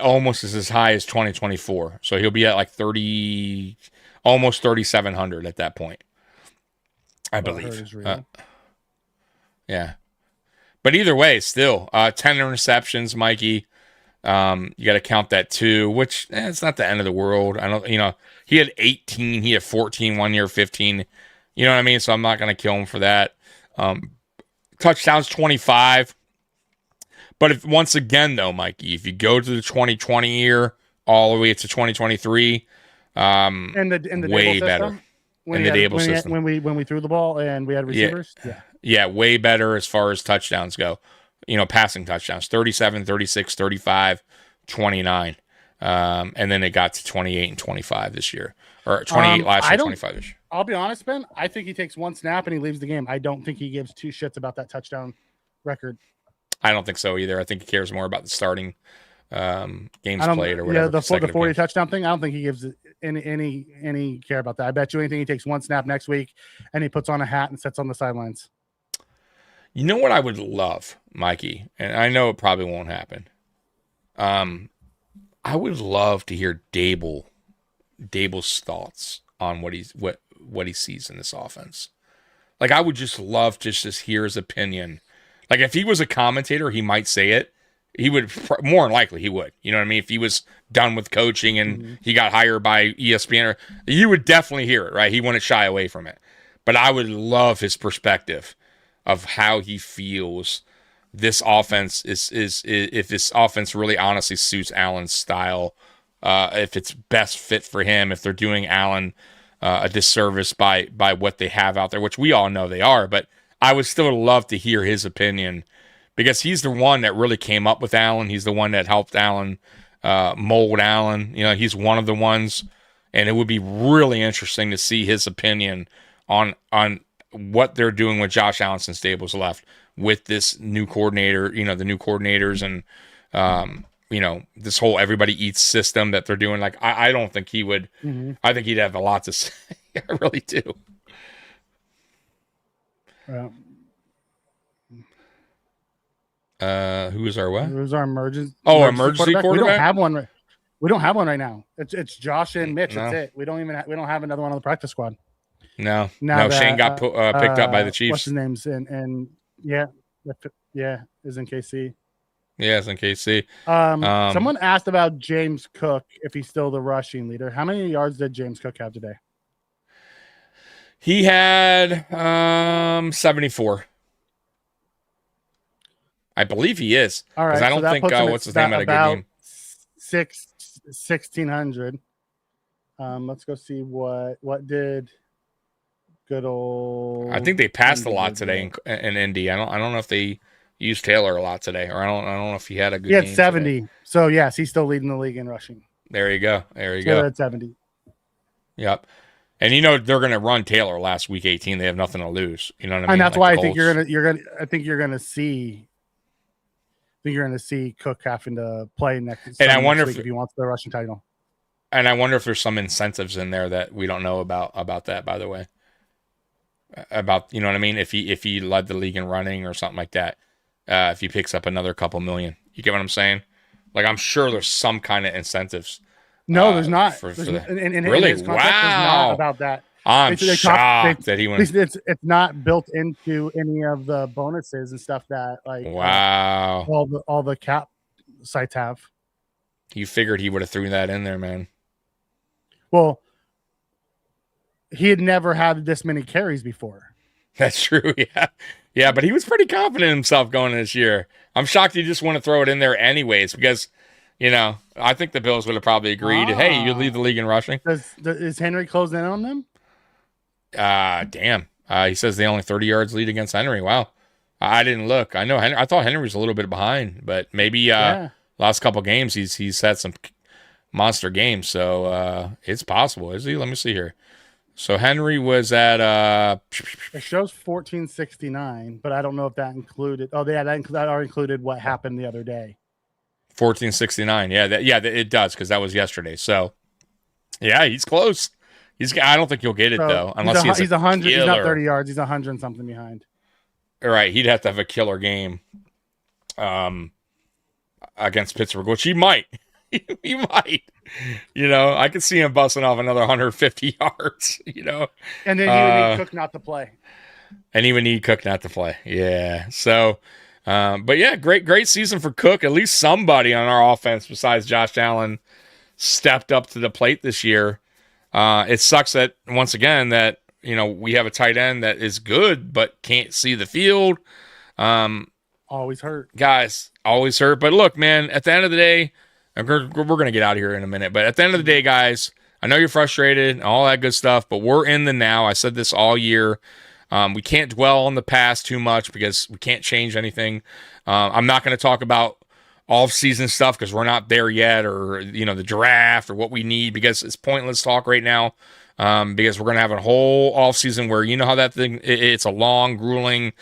almost is as high as 2024. So he'll be at like 30, almost 3,700 at that point, I believe. Yeah. But either way, still 10 interceptions, Mikey. You got to count that too, which it's not the end of the world. I don't, he had 18, he had 14 1 year, 15. You know what I mean? So I'm not going to kill him for that. Touchdowns 25. But once again, though, Mikey, if you go to the 2020 year all the way to 2023, and the way Dable better. In the Dable system. When we threw the ball and we had receivers? Yeah, way better as far as touchdowns go. Passing touchdowns, 37, 36, 35, 29. And then it got to 28 and 25 this year. Or 28 last year, 25 this year. I'll be honest, Ben. I think he takes one snap and he leaves the game. I don't think he gives 2 shits about that touchdown record. I don't think so either. I think he cares more about the starting games played or whatever. Yeah, the 40 touchdown thing. I don't think he gives any care about that. I bet you anything he takes one snap next week and he puts on a hat and sits on the sidelines. You know what I would love, Mikey, and I know it probably won't happen. I would love to hear Dable's thoughts on what he sees in this offense. Like, I would just love to just hear his opinion. Like, if he was a commentator, he might say it. He would, more than likely, he would. You know what I mean? If he was done with coaching and he got hired by ESPN, you would definitely hear it, right? He wouldn't shy away from it. But I would love his perspective of how he feels this offense is if this offense really honestly suits Allen's style, if it's best fit for him, if they're doing Allen a disservice by what they have out there, which we all know they are. But I would still love to hear his opinion, because he's the one that really came up with Allen. He's the one that helped Allen mold Allen. You know, he's one of the ones, and it would be really interesting to see his opinion on what they're doing with Josh Allen since Dable's left, with this new coordinator, you know, the new coordinators, and you know, this whole everybody eats system that they're doing. Like, I don't think he would. I think he'd have a lot to say. I really do. Who is our what? Who's our emergency? Oh, emergency quarterback? We don't have one. We don't have one right now. It's Josh and Mitch. That's it. We don't have another one on the practice squad. No, now that, Shane got picked up by the Chiefs. What's his name's and yeah, is in KC. Yeah, it's in KC. Someone asked about James Cook, if he's still the rushing leader. How many yards did James Cook have today? He had 74. I believe he is. All right. I don't think what's his name had a good game. 1,600. Let's go see what did good old. I think they passed a lot today in Indy. I don't know if they used Taylor a lot today, or I don't know if he had a good. He had game 70. Today. So yes, he's still leading the league in rushing. There you go. There you go. At 70. Yep. And you know they're going to run Taylor last week 18. They have nothing to lose. You know what I mean? And that's why I think you're gonna see Cook having to play next. And I wonder if he wants the rushing title. And I wonder if there's some incentives in there that we don't know about that. By the way, about, you know what I mean? If he led the league in running or something like that, if he picks up another couple million, you get what I'm saying? Like, I'm sure there's some kind of incentives. No, there's not. Really? His contract is not about that. I'm shocked that he went. It's not built into any of the bonuses and stuff that, like, wow, all the cap sites have. You figured he would have threw that in there, man. Well, he had never had this many carries before. That's true. Yeah, but he was pretty confident in himself going this year. I'm shocked he just want to throw it in there anyways, because, you know, I think the Bills would have probably agreed. Hey, you lead the league in rushing. Is Henry closing in on them? Damn. He says they only 30 yards lead against Henry. Wow. I didn't look. I know I thought Henry was a little bit behind, but maybe last couple games he's had some monster games, so it's possible. Is he? Let me see here. So Henry was at it shows 1469, but I don't know if that included. Oh, yeah, that already included what happened the other day. 1469. Yeah, it does, because that was yesterday. So yeah, he's close. I don't think he'll get it though, unless he's 100. Killer. He's not 30 yards. He's 100 and something behind. All right, he'd have to have a killer game against Pittsburgh, which he might. He might. You know, I could see him busting off another 150 yards, you know. And then he would need Cook not to play. And he would need Cook not to play. Yeah. So, but yeah, great season for Cook. At least somebody on our offense besides Josh Allen stepped up to the plate this year. It sucks that, once again, that, you know, we have a tight end that is good but can't see the field. Always hurt. Guys, always hurt. But look, man, at the end of the day, we're going to get out of here in a minute. But at the end of the day, guys, I know you're frustrated and all that good stuff, but we're in the now. I said this all year. We can't dwell on the past too much because we can't change anything. I'm not going to talk about off-season stuff because we're not there yet, or, you know, the draft or what we need, because it's pointless talk right now, because we're going to have a whole off-season where, you know how that thing, it's a long, grueling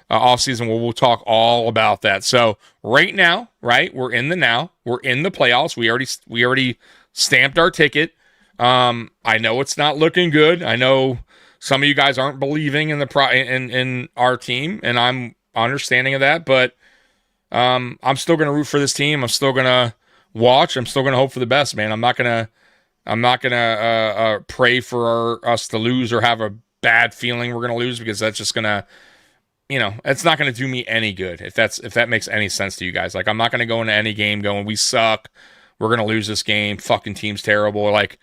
off-season where we'll talk all about that. So right now, right, we're in the now. We're in the playoffs. We already stamped our ticket. I know it's not looking good. I know some of you guys aren't believing in in our team, and I'm understanding of that, but I'm still going to root for this team. I'm still going to watch. I'm still going to hope for the best, man. I'm not going to pray for us to lose or have a bad feeling we're going to lose, because that's just going to, it's not going to do me any good if that makes any sense to you guys. Like, I'm not going to go into any game going, we suck, we're going to lose this game, fucking team's terrible. Like,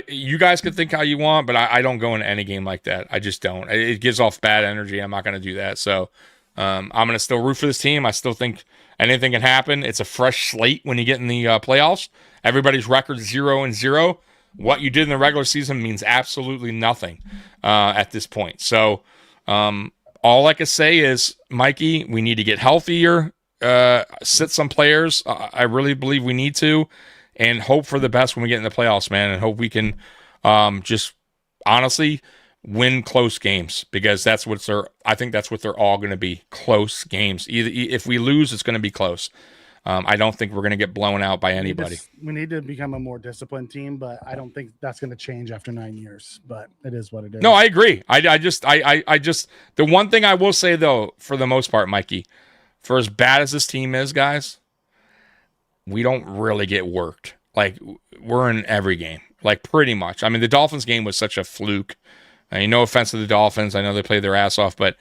you guys can think how you want, but I don't go into any game like that. I just don't. It gives off bad energy. I'm not going to do that. So I'm going to still root for this team. I still think anything can happen. It's a fresh slate when you get in the playoffs. Everybody's record 0-0. What you did in the regular season means absolutely nothing at this point. So all I can say is, Mikey, we need to get healthier, sit some players. I really believe we need to, and hope for the best when we get in the playoffs, man, and hope we can just honestly win close games, because I think that's what they're all going to be, close games. Either if we lose, it's going to be close. I don't think we're going to get blown out by anybody. We need to become a more disciplined team, but I don't think that's going to change after 9 years. But it is what it is. No, I agree. I just the one thing I will say though, for the most part, Mikey, for as bad as this team is, guys, we don't really get worked. Like, we're in every game, like, pretty much. I mean, the Dolphins game was such a fluke. I mean, no offense to the Dolphins, I know they played their ass off, but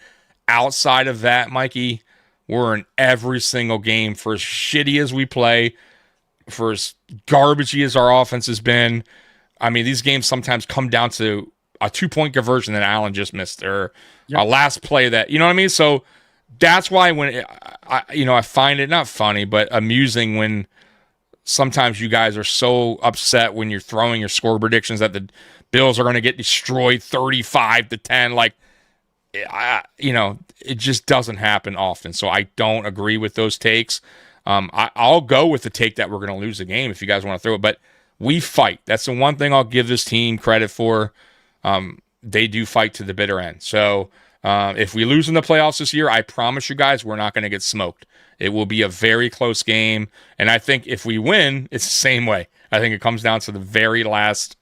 outside of that, Mikey, we're in every single game. For as shitty as we play, for as garbagey as our offense has been, I mean, these games sometimes come down to a 2-point conversion that Allen just missed, or a last play that, you know what I mean? So that's why when I find it not funny, but amusing when sometimes you guys are so upset when you're throwing your score predictions that the Bills are going to get destroyed 35-10. Like, it just doesn't happen often. So I don't agree with those takes. I'll go with the take that we're going to lose the game if you guys want to throw it, but we fight. That's the one thing I'll give this team credit for. They do fight to the bitter end. So if we lose in the playoffs this year, I promise you guys, we're not going to get smoked. It will be a very close game. And I think if we win, it's the same way. I think it comes down to the very last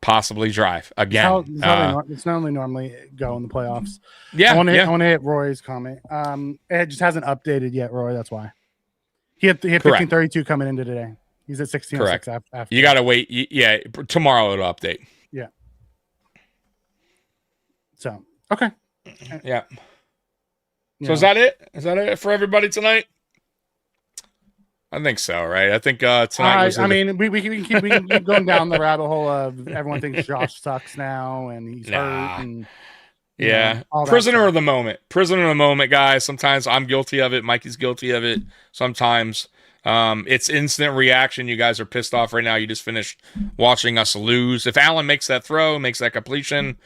possibly drive again. It's not only normally go in the playoffs. Yeah, I want to hit Roy's comment. It just hasn't updated yet, Roy. That's why he hit 1532 coming into today. He's at 16. Correct. After. You got to wait. Yeah, tomorrow it'll update. Yeah. So okay. Yeah. So is that it? Is that it for everybody tonight? I think so, right? I think tonight was... we can keep going down the rabbit hole of everyone thinks Josh sucks now and he's hurt. And, prisoner of the moment. Prisoner of the moment, guys. Sometimes I'm guilty of it. Mikey's guilty of it. Sometimes it's instant reaction. You guys are pissed off right now. You just finished watching us lose. If Allen makes that throw, makes that completion...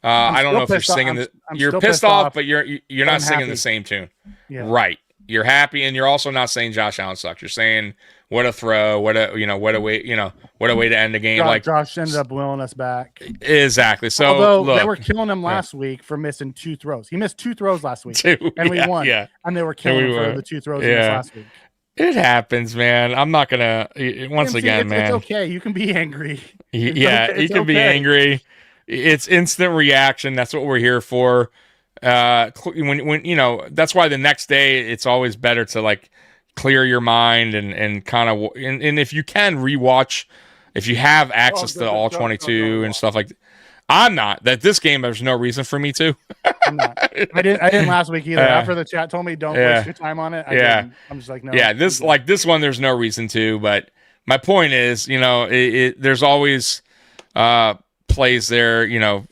I don't know if you're singing you're pissed off, but you're not singing the same tune. Yeah. Right. You're happy, and you're also not saying Josh Allen sucks. You're saying what a throw, what a way to end the game. Josh ended up willing us back. Exactly. So although they were killing him last week for missing 2 throws. He missed 2 throws last week. And we won. Yeah. And they were killing him for the 2 throws he missed last week. It happens, man. I'm not gonna man. It's okay. You can be angry. You can be angry. It's instant reaction. That's what we're here for. When that's why the next day it's always better to like clear your mind and kind of and if you can rewatch, if you have access to all 22 and stuff like that. I'm not. That this game there's no reason for me to. I'm not. I didn't last week either. After the chat told me don't waste your time on it. I'm just like no. Yeah, this one there's no reason to. But my point is, there's always plays there,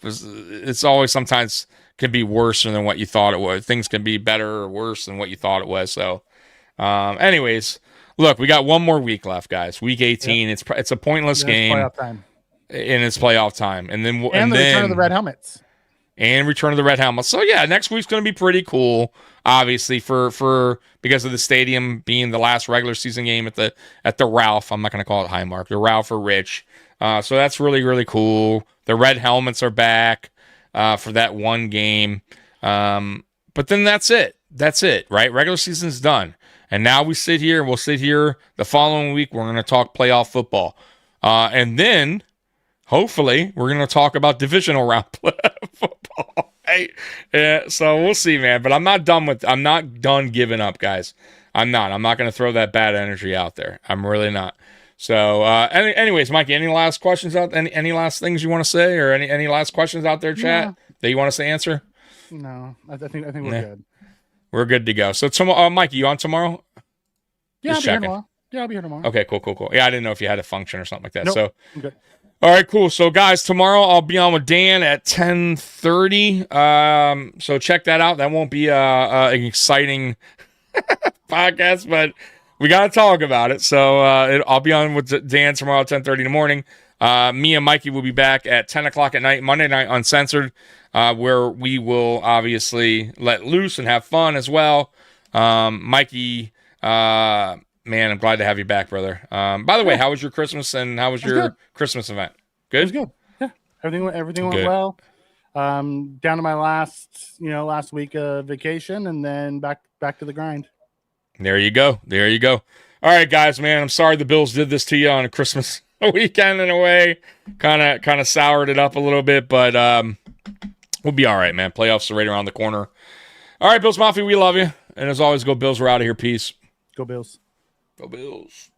it's always sometimes can be worse than what you thought it was. Things can be better or worse than what you thought it was. So anyways, look, we got one more week left, guys. Week 18. Yep. It's a pointless game. Playoff time. And it's playoff time. And then return of the red helmets. And return of the red helmets. So yeah, next week's going to be pretty cool, obviously, for because of the stadium being the last regular season game at the Ralph. I'm not going to call it Highmark. The Ralph or Rich. So that's really, really cool. The red helmets are back for that one game. But then that's it. That's it, right? Regular season's done. And now we'll sit here the following week. We're going to talk playoff football. And then, hopefully, we're going to talk about divisional round football. Right? So we'll see, man. But I'm not done giving up, guys. I'm not going to throw that bad energy out there. I'm really not. So, anyways, Mikey, any last questions out? Any last things you want to say, or any last questions out there, chat, that you want us to answer? No, I think we're good. We're good to go. So tomorrow, Mikey, you on tomorrow? Yeah, I'll be here tomorrow. Yeah, I'll be here tomorrow. Okay, cool. Yeah, I didn't know if you had a function or something like that. Nope, so, I'm good. All right, cool. So, guys, tomorrow I'll be on with Dan at 10:30. So check that out. That won't be an exciting podcast, but we got to talk about it. So I'll be on with Dan tomorrow at 10:30 in the morning. Me and Mikey will be back at 10 o'clock at night, Monday Night Uncensored, where we will obviously let loose and have fun as well. Mikey, man, I'm glad to have you back, brother. By the way, how was your Christmas and how was your Christmas event? Good? It was good. Yeah. Everything went well. Down to my last week of vacation, and then back to the grind. There you go. All right, guys, man, I'm sorry the Bills did this to you on a Christmas weekend in a way. Kind of soured it up a little bit, but we'll be all right, man. Playoffs are right around the corner. All right, Bills Mafia, we love you. And as always, go Bills. We're out of here. Peace. Go Bills. Go Bills.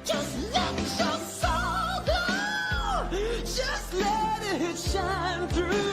Just let your soul glow. Just let it shine through.